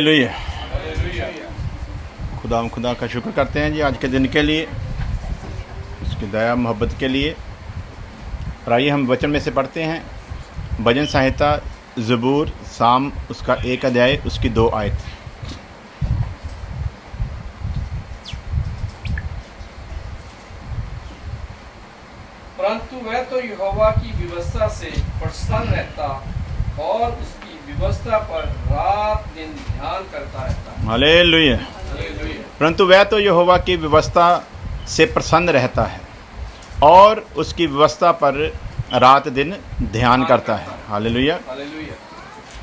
Hallelujah. खुदा का शुक्र करते हैं जी आज के दिन के लिए, उसकी दया मोहब्बत के लिए। और आइए हम वचन में से पढ़ते हैं भजन संहिता ज़बूर साम उसका 1 अध्याय उसकी 2 आयत। परंतु वह तो यहोवा की व्यवस्था से प्रसन्न रहता और उसकी व्यवस्था पर रात दिन ध्यान करता रहता है। हालेलुया। परंतु वह तो यहोवा की व्यवस्था से प्रसन्न रहता है और उसकी व्यवस्था पर रात दिन ध्यान करता है। हालेलुया।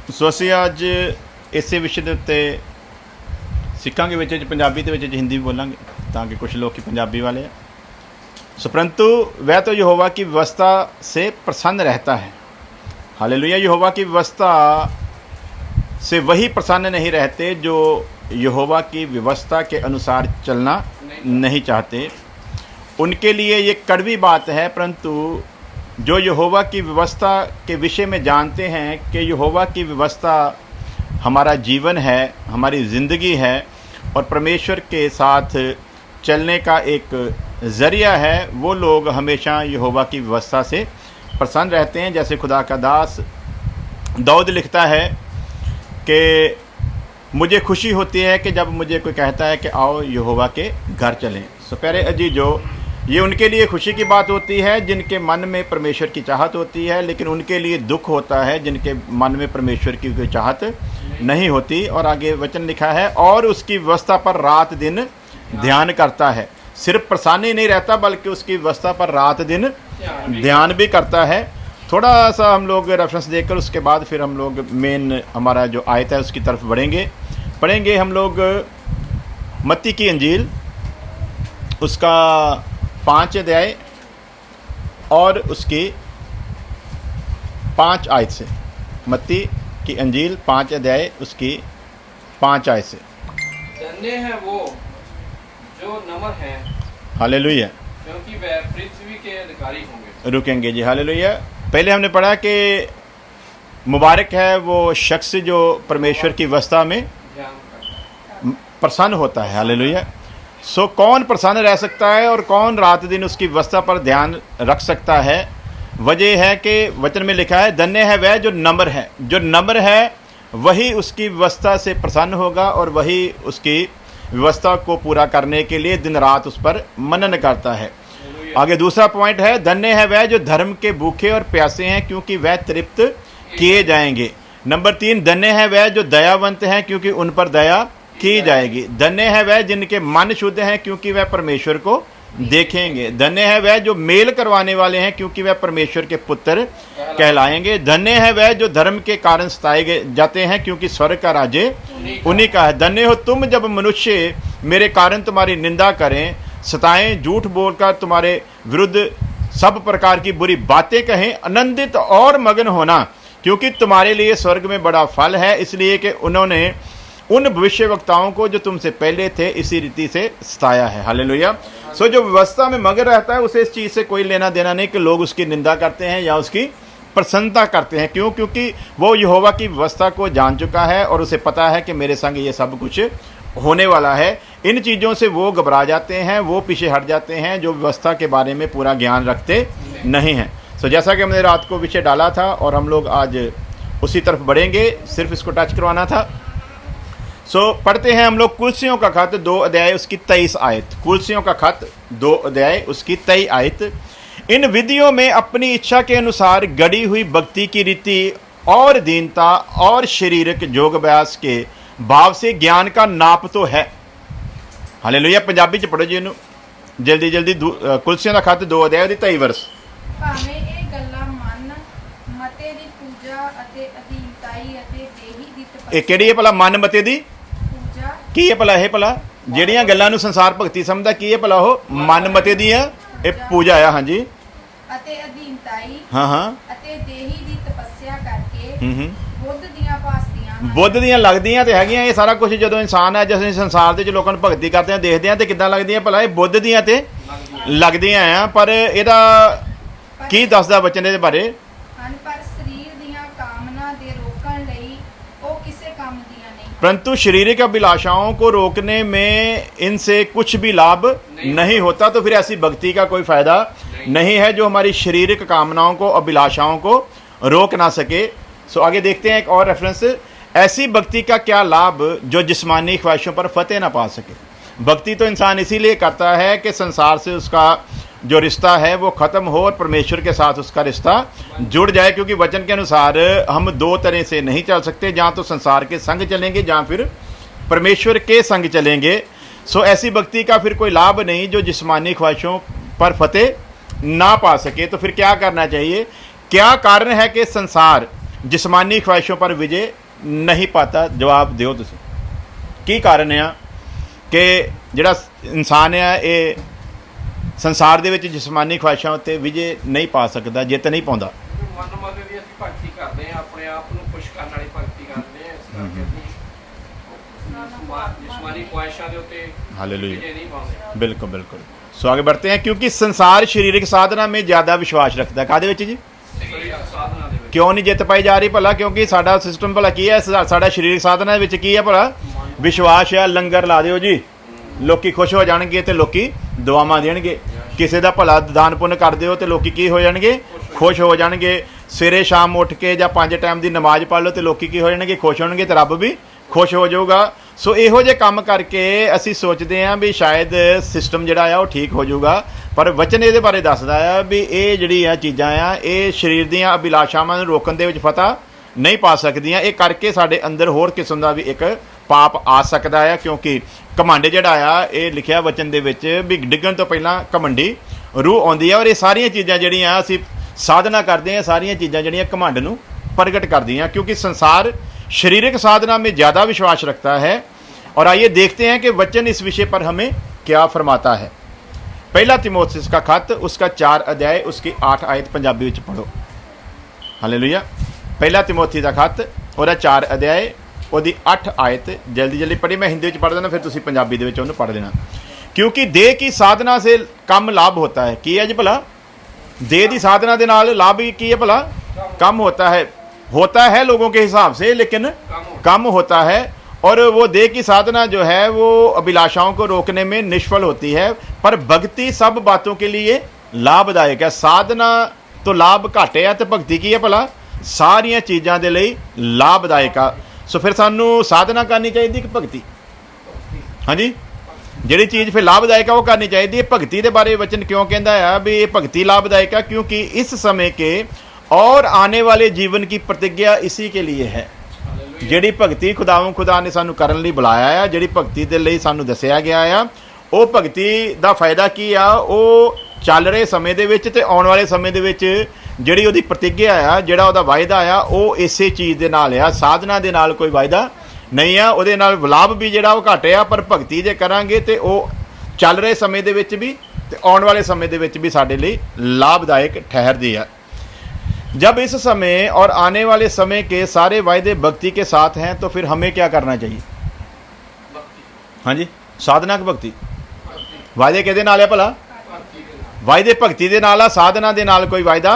सो ਅਸੀਂ ਅੱਜ ਇਸੇ ਵਿਸ਼ੇ ਦੇ ਉੱਤੇ ਸਿੱਖਾਂਗੇ, ਵਿੱਚ ਪੰਜਾਬੀ ਤੇ ਵਿੱਚ ਹਿੰਦੀ ਵੀ ਬੋਲਾਂਗੇ ਤਾਂ ਕਿ ਕੁਝ ਲੋਕ ਪੰਜਾਬੀ वाले हैं। सो परंतु वह तो यहोवा की व्यवस्था से प्रसन्न रहता है। हालेलुया। यहोवा की व्यवस्था से वही प्रसन्न नहीं रहते जो यहोवा की व्यवस्था के अनुसार चलना नहीं चाहते। उनके लिए ये कड़वी बात है, परंतु जो यहोवा की व्यवस्था के विषय में जानते हैं कि यहोवा की व्यवस्था हमारा जीवन है, हमारी ज़िंदगी है और परमेश्वर के साथ चलने का एक ज़रिया है, वो लोग हमेशा यहोवा की व्यवस्था से प्रसन्न रहते हैं। जैसे खुदा का दास दाऊद लिखता है कि मुझे खुशी होती है कि जब मुझे कोई कहता है कि आओ यहोवा के घर चलें। सो प्यारे अजीजों, ये उनके लिए खुशी की बात होती है जिनके मन में परमेश्वर की चाहत होती है, लेकिन उनके लिए दुख होता है जिनके मन में परमेश्वर की कोई चाहत नहीं होती। और आगे वचन लिखा है और उसकी व्यवस्था पर रात दिन ध्यान करता है। सिर्फ प्रसन्न ही नहीं रहता बल्कि उसकी व्यवस्था पर रात दिन ध्यान भी करता है। थोड़ा सा हम लोग रेफरेंस देकर उसके बाद फिर हम लोग मेन हमारा जो आयत है उसकी तरफ पढ़ेंगे हम लोग मत्ती की अंजील उसका 5 अध्याय और उसकी 5 आयत से। मत्ती की अंजील 5 अध्याय उसकी 5 आयत से। धन्य है वो जो नम्र है, हालेलुया, क्योंकि वह पृथ्वी के अधिकारी होंगे। रुकेंगे जी। हालेलुया। पहले हमने पढ़ा कि मुबारक है वो शख्स जो परमेश्वर की व्यवस्था में ध्यान करता है। प्रसन्न होता है। हालेलुया। सो कौन प्रसन्न रह सकता है और कौन रात दिन उसकी व्यवस्था पर ध्यान रख सकता है? वजह है कि वचन में लिखा है धन्य है वह जो नम्र है। जो नम्र है वही उसकी व्यवस्था से प्रसन्न होगा और वही उसकी व्यवस्था को पूरा करने के लिए दिन रात उस पर मनन करता है। आगे दूसरा पॉइंट है धन्य है वह जो धर्म के भूखे और प्यासे हैं क्योंकि वह तृप्त किए जाएंगे। नंबर 3 धन्य है वह जो दयावंत हैं क्योंकि उन पर दया की जाएगी। धन्य है वह जिनके मन शुद्ध हैं क्योंकि वह परमेश्वर को देखेंगे। धन्य है वह जो मेल करवाने वाले हैं क्योंकि वह परमेश्वर के पुत्र कहलाएंगे। धन्य है वह जो धर्म के कारण सताए जाते हैं क्योंकि स्वर्ग का राज्य उन्हीं का है। धन्य हो तुम जब मनुष्य मेरे कारण तुम्हारी निंदा करें, सताएं, झूठ बोलकर तुम्हारे विरुद्ध सब प्रकार की बुरी बातें कहें। आनंदित और मगन होना क्योंकि तुम्हारे लिए स्वर्ग में बड़ा फल है, इसलिए कि उन्होंने उन भविष्यवक्ताओं को जो तुमसे पहले थे इसी रीति से सताया है। हालेलुया। सो जो व्यवस्था में मगन रहता है उसे इस चीज़ से कोई लेना देना नहीं कि लोग उसकी निंदा करते हैं या उसकी प्रसन्नता करते हैं। क्यों? क्योंकि वो यहोवा की व्यवस्था को जान चुका है और उसे पता है कि मेरे संग ये सब कुछ होने वाला है। इन चीज़ों से वो घबरा जाते हैं, वो पीछे हट जाते हैं जो व्यवस्था के बारे में पूरा ज्ञान रखते नहीं हैं। सो जैसा कि हमने रात को विषय डाला था और हम लोग आज उसी तरफ बढ़ेंगे, सिर्फ इसको टच करवाना था। सो पढ़ते हैं हम लोग कुलसियों का खत 2 अध्याय उसकी 23 आयत। कुलसियों का खत 2 अध्याय उसकी 23 आयत। इन विधियों में अपनी इच्छा के अनुसार गढ़ी हुई भक्ति की रीति और दीनता और शारीरिक योग अभ्यास के भाव से ज्ञान का नाप तो है। हालेलुया। पंजाबी च पढ़ो जी इनू जल्दी जल्दी। कुलसियों का खत 2 अध्याय 23 वर्ष। ਭਾਵੇਂ ਇਹ ਗੱਲਾਂ ਮਨ ਮਤੇ ਦੀ ਪੂਜਾ ਅਤੇ ਅਧੀਨਤਾਈ ਅਤੇ ਦੇਹੀ ਦੀ ਇਹ ਕਿਹੜੀ ਹੈ ਭਲਾ? ਮਨ ਮਤੇ ਦੀ ਪੂਜਾ ਕੀ ਹੈ ਭਲਾ? ਇਹ ਭਲਾ ਜਿਹੜੀਆਂ ਗੱਲਾਂ ਨੂੰ ਸੰਸਾਰ ਭਗਤੀ ਸਮਝਦਾ ਕੀ ਹੈ ਭਲਾ? ਉਹ ਮਨ ਮਤੇ ਦੀਆਂ ਇਹ ਪੂਜਾ ਆ। ਹਾਂਜੀ। ਅਤੇ ਅਧੀਨਤਾਈ ਹਾਂ ਅਤੇ ਦੇਹੀ ਦੀ ਤਪੱਸਿਆ ਕਰਕੇ ਹੂੰ ਬੁੱਧ ਦੀਆਂ ਭਾਸਦੀਆਂ ਹਨ। ਬੁੱਧ ਦੀਆਂ ਲੱਗਦੀਆਂ ਤੇ ਹੈਗੀਆਂ। ਇਹ ਸਾਰਾ ਕੁਝ ਜਦੋਂ ਇਨਸਾਨ ਹੈ, ਜਿਸ ਸੰਸਾਰ ਦੇ ਵਿੱਚ ਲੋਕਾਂ ਨੂੰ ਭਗਤੀ ਕਰਦੇ ਆ ਦੇਖਦੇ ਆ ਤੇ ਕਿੱਦਾਂ ਲੱਗਦੀਆਂ ਭਲਾ? ਇਹ ਬੁੱਧ ਦੀਆਂ ਤੇ ਲੱਗਦੀਆਂ ਆ। ਪਰ ਇਹਦਾ ਕੀ ਦੱਸਦਾ ਵਚਨ ਇਹਦੇ ਬਾਰੇ? ਹਨ ਪਰ ਸਰੀਰ ਦੀਆਂ ਕਾਮਨਾ ਦੇ ਰੋਕਣ ਲਈ ਉਹ ਕਿਸੇ ਕੰਮ ਦੀ मिलदियां नहीं। परंतु शारीरिक अभिलाषाओं को रोकने में इनसे कुछ भी लाभ नहीं होता, तो फिर ऐसी भक्ति का कोई फायदा नहीं है जो हमारी शारीरिक कामनाओं को, अभिलाषाओं को रोक ना सके। सो आगे देखते हैं एक और रेफरेंस, ऐसी भक्ति का क्या लाभ जो जिस्मानी ख्वाहिशों पर फतेह ना पा सके। भक्ति तो इंसान इसीलिए करता है कि संसार से उसका जो रिश्ता है वो ख़त्म हो और परमेश्वर के साथ उसका रिश्ता जुड़ जाए, क्योंकि वचन के अनुसार हम दो तरह से नहीं चल सकते, जहाँ तो संसार के संग चलेंगे, जहाँ फिर परमेश्वर के संग चलेंगे। सो ऐसी भक्ति का फिर कोई लाभ नहीं जो जिस्मानी ख्वाहिशों पर फतेह ना पा सके। तो फिर क्या करना चाहिए? क्या कारण है कि संसार जिस्मानी ख्वाहिशों पर विजय नहीं पाता? जवाब दिओ तुसीं, की कारण है कि जिहड़ा इंसान है ये संसार ਦੇ ਵਿੱਚ जिस्मानी ख्वाहिशों ਉੱਤੇ ਵਿਜੇ ਨਹੀਂ ਪਾ ਸਕਦਾ, ਜਿੱਤ ਨਹੀਂ ਪਾਉਂਦਾ। ਮਨ ਮਨ ਦੀ ਅਸੀਂ ਭਗਤੀ ਕਰਦੇ ਹਾਂ, ਆਪਣੇ ਆਪ ਨੂੰ ਖੁਸ਼ ਕਰਨ ਵਾਲੀ ਭਗਤੀ ਕਰਦੇ ਹਾਂ, ਇਸ ਕਰਕੇ ਅਸੀਂ ਜਿਸਮਾਨੀ ख्वाहिशों ਦੇ ਉੱਤੇ हालेलुया, ਵਿਜੇ ਨਹੀਂ ਪਾਉਂਦੇ। बिल्कुल बिल्कुल। सो आगे बढ़ते हैं, क्योंकि संसार शारीरिक साधना में ज़्यादा विश्वास रखता है। काहदे ਵਿੱਚ जी? ਸਾਧਨਾ ਦੇ ਵਿੱਚ क्यों नहीं जित पाई जा रही भला? क्योंकि साडा सिस्टम भला की है, साडा शारीरिक साधना ਵਿੱਚ ਕੀ ਹੈ ਭਲਾ? विश्वास है। लंगर ला दिओ जी, ਲੋਕੀ ਖੁਸ਼ ਹੋ ਜਾਣਗੇ ਤੇ ਲੋਕੀ ਦੁਆਵਾਂ ਦੇਣਗੇ। ਕਿਸੇ ਦਾ ਭਲਾ ਦਾਨ ਪੁੰਨ ਕਰ ਦਿਓ ਤੇ ਲੋਕੀ ਕੀ ਹੋ ਜਾਣਗੇ? ਖੁਸ਼ ਹੋ ਜਾਣਗੇ। ਸਵੇਰੇ ਸ਼ਾਮ ਉੱਠ ਕੇ ਜਾਂ 5 ਟਾਈਮ ਦੀ ਨਮਾਜ਼ ਪੜ੍ਹ ਲਓ ਤੇ ਲੋਕੀ ਕੀ ਹੋ ਜਾਣਗੇ? ਖੁਸ਼ ਹੋਣਗੇ ਤੇ ਰੱਬ ਵੀ ਖੁਸ਼ ਹੋ ਜਾਊਗਾ। ਸੋ ਇਹੋ ਜਿਹੇ ਕੰਮ ਕਰਕੇ ਅਸੀਂ ਸੋਚਦੇ ਹਾਂ ਵੀ ਸ਼ਾਇਦ ਸਿਸਟਮ ਜਿਹੜਾ ਆ ਉਹ ਠੀਕ ਹੋ ਜਾਊਗਾ, ਪਰ ਵਚਨ ਇਹਦੇ ਬਾਰੇ ਦੱਸਦਾ ਆ ਵੀ ਇਹ ਜਿਹੜੀਆਂ ਚੀਜ਼ਾਂ ਆ ਇਹ ਸਰੀਰ ਦੀਆਂ ਅਭਿਲਾਸ਼ਾਵਾਂ ਨੂੰ ਰੋਕਣ ਦੇ ਵਿੱਚ ਫਤਹ ਨਹੀਂ ਪਾ ਸਕਦੀਆਂ। ਇਹ ਕਰਕੇ ਸਾਡੇ ਅੰਦਰ ਹੋਰ ਕਿਸਮ ਦਾ ਵੀ ਇੱਕ ਪਾਪ ਆ ਸਕਦਾ ਆ, ਕਿਉਂਕਿ ਘਮੰਡ ਜਿਹੜਾ ਆ ਇਹ ਲਿਖਿਆ ਵਚਨ ਦੇ ਵਿੱਚ ਵੀ ਡਿੱਗਣ ਤੋਂ ਪਹਿਲਾਂ ਘਮੰਡੀ ਰੂਹ ਆਉਂਦੀ ਆ। ਔਰ ਇਹ ਸਾਰੀਆਂ ਚੀਜ਼ਾਂ ਜਿਹੜੀਆਂ ਅਸੀਂ ਸਾਧਨਾ ਕਰਦੇ ਹਾਂ, ਸਾਰੀਆਂ ਚੀਜ਼ਾਂ ਜਿਹੜੀਆਂ ਘਮੰਡ ਨੂੰ प्रकट कर दी हैं, क्योंकि संसार शारीरिक साधना में ज़्यादा विश्वास रखता है। और आइए देखते हैं कि वचन इस विषय पर हमें क्या फरमाता है। पहला तिमोथियुस का खत उसका 4 अध्याय उसकी 8 आयत पंजाबी में पढ़ो। हालेलुया। पहला तिमोथी का खत और 4 अध्याय ਉਹਦੀ 8 आयत जल्दी जल्दी पढ़ी। मैं हिंदी में पढ़ देना, फिर तुसी पंजाबी दे विच उहनूं पढ़ लेना। क्योंकि देह की साधना से कम लाभ होता है। की है जी भला? देह की साधना के नाल लाभ की है भला? कम होता है लोगों के हिसाब से, लेकिन कम होता है। और वो देह की साधना जो है वो अभिलाषाओं को रोकने में निष्फल होती है, पर भक्ति सब बातों के लिए लाभदायक है। साधना तो लाभ घट है तो भक्ति की है भला? सारिया चीज़ों के लिए लाभदायक आ। सो फिर सानू साधना करनी चाहिए कि भक्ति? हाँ जी, जिहड़ी चीज़ फिर लाभदायक है वो करनी चाहिए। भक्ति के बारे वचन क्यों कहता है भी ये भक्ति लाभदायक है? क्योंकि इस समय के और आने वाले जीवन की प्रतिज्ञा इसी के लिए है। जिहड़ी भगती खुदा ने सानू करन लई बुलाया है, जिहड़ी भगती दे लई सानू दस्सिया गया आ, वो भगती दा फायदा की आ? वो चल रहे समय दे विच ते आउण वाले समय दे विच जिहड़ी उहदी प्रतिज्ञा आ, जिहड़ा उहदा वायदा आ, वो इसे चीज़ दे नाल आ। साधना दे नाल कोई वायदा नहीं आ। उहदे नाल लाभ भी जिहड़ा वो घट आ, पर भगती जे करांगे ते वो चल रहे समय दे विच भी ते आउण वाले समय दे विच भी साडे लई लाभदायक ठहरदी आ। जब इस समय और आने वाले समय के सारे वायदे भक्ति के साथ हैं, तो फिर हमें क्या करना चाहिए? हाँ जी, साधना की भक्ति। वायदे किहदे नाल है भला? वायदे भगती दे नाल आ, साधना दे नाल कोई वायदा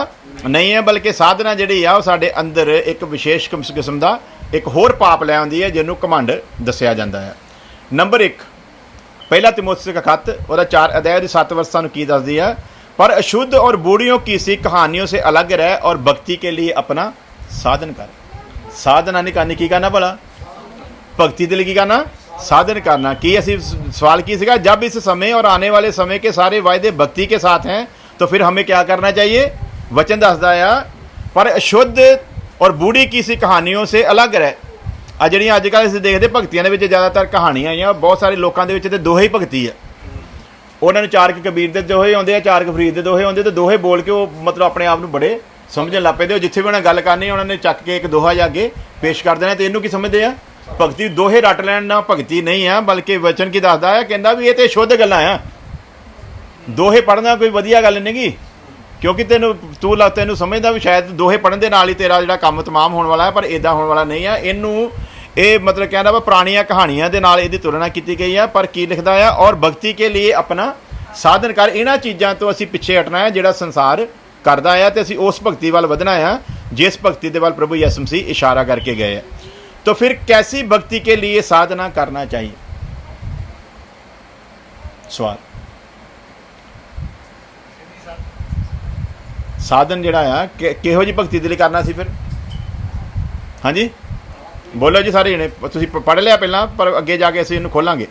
नहीं है। बल्कि साधना जिहड़ी आ वो साडे अंदर एक विशेष किस्म दा एक होर पाप लै आउंदी है, जिन्हों घमंड दस्सिया जांदा है। नंबर 1 पहला तिमोथियुस का खत और 4 अध्याय 7 वर्ष सानूं की दसदी है? पर अशुद्ध और बूढ़ियों की सी कहानियों से अलग रह और भक्ति के लिए अपना साधन कर। साधना नहीं करनी, की करना भला? भक्ति के लिए की करना? साधन करना। की असी सवाल की सीगा? जब इस समय और आने वाले समय के सारे वायदे भक्ति के साथ हैं, तो फिर हमें क्या करना चाहिए? वचन दसदा है पर अशुद्ध और बूढ़ी की सी कहानियों से अलग रह। आ जिहड़ियां अजकल असीं देखदे भगतियां दे विच ज़्यादातर कहानियां आईयां, बहुत सारे लोगों के विच ते दोहे ही भगती है। उन्होंने 4 कबीर के दोहे आते हैं, 4 फरीद के दोहे आते, तो दोहे बोल के वो मतलब अपने आप में बड़े समझन लग पे। जिथे भी उन्हें गल करनी उन्होंने चक के एक दोहा जाके पेश कर देना। तो इनू की समझते हैं? भगती दोहे रट लैन ना भगती नहीं है, बल्कि वचन की दसदा है, कहता भी ये तो शुद्ध गल्लां आ। दोहे पढ़ना कोई वधिया गल नहीं गी, क्योंकि तेनू समझदा भी शायद दोहे पढ़न दे नाल ही तेरा जिहड़ा काम तमाम होने वाला है, पर इदां होने वाला नहीं है। इनू ये मतलब कहना वा पुरानियां कहानियां दे नाल इहदी तुलना की गई है। पर की लिखदा है? और भगती के लिए अपना साधन कर। इन्हां चीज़ां तो असीं पिछे हटना है जिहड़ा संसार करदा है, ते असीं उस भगती वाल वधना है जिस भगती दे वाल प्रभु यीशु मसीह इशारा करके गए हैं। तो फिर कैसी भक्ति के लिए साधना करना चाहिए? सवाल। साधन जिहड़ा आ किहो जी भगती दे लई करना सी फिर? हाँ जी बोलो जी सारे जने, तुसीं पढ़ लिया पहला, पर अगे जाके असीं इहनूं खोलांगे।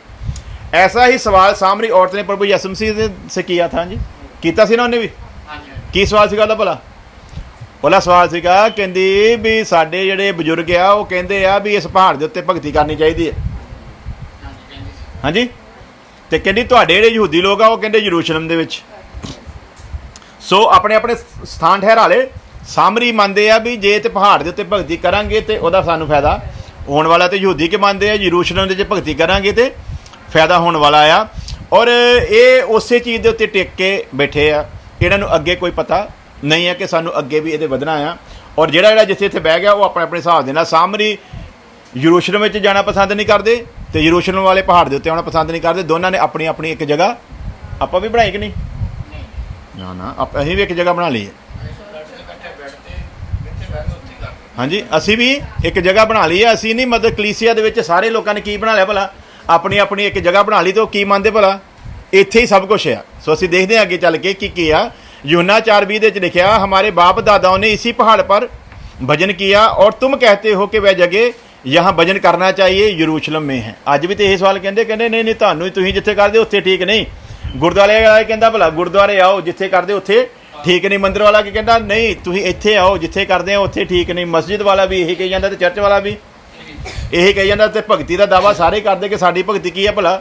ऐसा ही सवाल सामरी औरत ने प्रभु यीशु मसीह से किया था जी, कीता सी ना उन्हें भी? की सवाल सीगा ਉਹਦਾ भला? ਉਹਦਾ सवाल सीगा कहंदी भी साडे ਜਿਹੜੇ ਬਜ਼ੁਰਗ ਆ ਉਹ ਕਹਿੰਦੇ ਆ ਵੀ ਇਸ ਪਹਾੜ ਦੇ ਉੱਤੇ ਭਗਤੀ ਕਰਨੀ ਚਾਹੀਦੀ ਹੈ। हाँ जी, ਤੇ ਕਹਿੰਦੀ ਤੁਹਾਡੇ ਜਿਹੜੇ ਯਹੂਦੀ ਲੋਕ ਆ ਉਹ ਕਹਿੰਦੇ ਯਰੂਸ਼ਲਮ ਦੇ ਵਿੱਚ। ਸੋ ਆਪਣੇ ਆਪਣੇ ਸਥਾਨ ਠਹਿਰਾ ਲੇ। ਸਾਮਰੀ ਮੰਨਦੇ ਆ ਵੀ ਜੇ ਤੇ ਪਹਾੜ ਦੇ ਉੱਤੇ ਭਗਤੀ ਕਰਾਂਗੇ ਤੇ ਉਹਦਾ ਸਾਨੂੰ ਫਾਇਦਾ ਹੋਣ ਵਾਲਾ, ਤੇ ਯਹੂਦੀ ਕੇ ਮੰਨਦੇ ਆ ਯਰੂਸ਼ਲਮ ਦੇ 'ਚ ਭਗਤੀ ਕਰਾਂਗੇ ਤੇ ਫਾਇਦਾ ਹੋਣ ਵਾਲਾ ਆ। ਔਰ ਇਹ ਉਸੇ ਚੀਜ਼ ਦੇ ਉੱਤੇ ਟਿਕ ਕੇ ਬੈਠੇ ਆ। ਇਹਨਾਂ ਨੂੰ ਅੱਗੇ ਕੋਈ ਪਤਾ ਨਹੀਂ ਹੈ ਕਿ ਸਾਨੂੰ ਅੱਗੇ ਵੀ ਇਹਦੇ ਵਧਣਾ ਆ। ਔਰ ਜਿਹੜਾ ਜਿੱਥੇ ਇੱਥੇ ਬਹਿ ਗਿਆ ਉਹ ਆਪਣੇ ਆਪਣੇ ਹਿਸਾਬ ਦੇ ਨਾਲ। ਸਾਮਰੀ ਯਰੂਸ਼ਲਮ ਵਿੱਚ ਜਾਣਾ ਪਸੰਦ ਨਹੀਂ ਕਰਦੇ ਤੇ ਯਰੂਸ਼ਲਮ ਵਾਲੇ ਪਹਾੜ ਦੇ ਉੱਤੇ ਆਉਣਾ ਪਸੰਦ ਨਹੀਂ ਕਰਦੇ। ਦੋਨਾਂ ਨੇ ਆਪਣੀ ਆਪਣੀ ਇੱਕ ਜਗ੍ਹਾ ਆਪਾਂ ਵੀ ਬਣਾਈ ਕਿ ਨਹੀਂ? ਨਾ ਨਾ ਅਸੀਂ ਵੀ ਇੱਕ ਜਗ੍ਹਾ ਬਣਾ ਲਈ ਹੈ। ਹਾਂਜੀ ਅਸੀਂ ਵੀ ਇੱਕ ਜਗ੍ਹਾ ਬਣਾ ਲਈ ਹੈ। ਅਸੀਂ ਨਹੀਂ ਮਤਲਬ ਕਲੀਸਿਆ ਦੇ ਵਿੱਚ ਸਾਰੇ ਲੋਕਾਂ ਨੇ ਕੀ ਬਣਾ ਲਿਆ ਭਲਾ? ਆਪਣੀ ਆਪਣੀ ਇੱਕ ਜਗ੍ਹਾ ਬਣਾ ਲਈ। ਤੇ ਉਹ ਕੀ ਮੰਨਦੇ ਭਲਾ? ਇੱਥੇ ਹੀ ਸਭ ਕੁਛ ਆ। ਸੋ ਅਸੀਂ ਦੇਖਦੇ ਹਾਂ ਅੱਗੇ ਚੱਲ ਕੇ ਕੀ ਆ। यूहन्ना 4:20 ਦੇ ਵਿੱਚ ਲਿਖਿਆ, हमारे बाप दादाओं ने इसी पहाड़ पर भजन किया और तुम कहते हो कि वह जगह यहाँ भजन करना चाहिए यरूशलेम में है। ਅੱਜ ਵੀ ਤੇ ਇਹ ਸਵਾਲ ਕਹਿੰਦੇ ਨਹੀਂ ਤੁਹਾਨੂੰ ਤੁਸੀਂ ਜਿੱਥੇ ਕਰਦੇ ਉੱਥੇ ਠੀਕ ਨਹੀਂ। ਗੁਰਦੁਆਰੇ ਵਾਲਾ ਕਹਿੰਦਾ ਭਲਾ ਗੁਰਦੁਆਰੇ ਆਓ, ਜਿੱਥੇ ਕਰਦੇ ਉੱਥੇ ਠੀਕ ਨਹੀਂ। ਮੰਦਿਰ ਵਾਲਾ ਕੀ ਕਹਿੰਦਾ? ਨਹੀਂ ਤੁਸੀਂ ਇੱਥੇ ਆਓ, ਜਿੱਥੇ ਕਰਦੇ ਆ ਉੱਥੇ ਠੀਕ ਨਹੀਂ। ਮਸਜਿਦ ਵਾਲਾ ਵੀ ਇਹੀ ਕਹੀ ਜਾਂਦਾ ਤੇ ਚਰਚ ਵਾਲਾ ਵੀ ਇਹੀ ਕਹੀ ਜਾਂਦਾ। ਤੇ ਭਗਤੀ ਦਾ ਦਾਵਾ ਸਾਰੇ ਕਰਦੇ ਕਿ ਸਾਡੀ ਭਗਤੀ ਕੀ ਹੈ ਭਲਾ?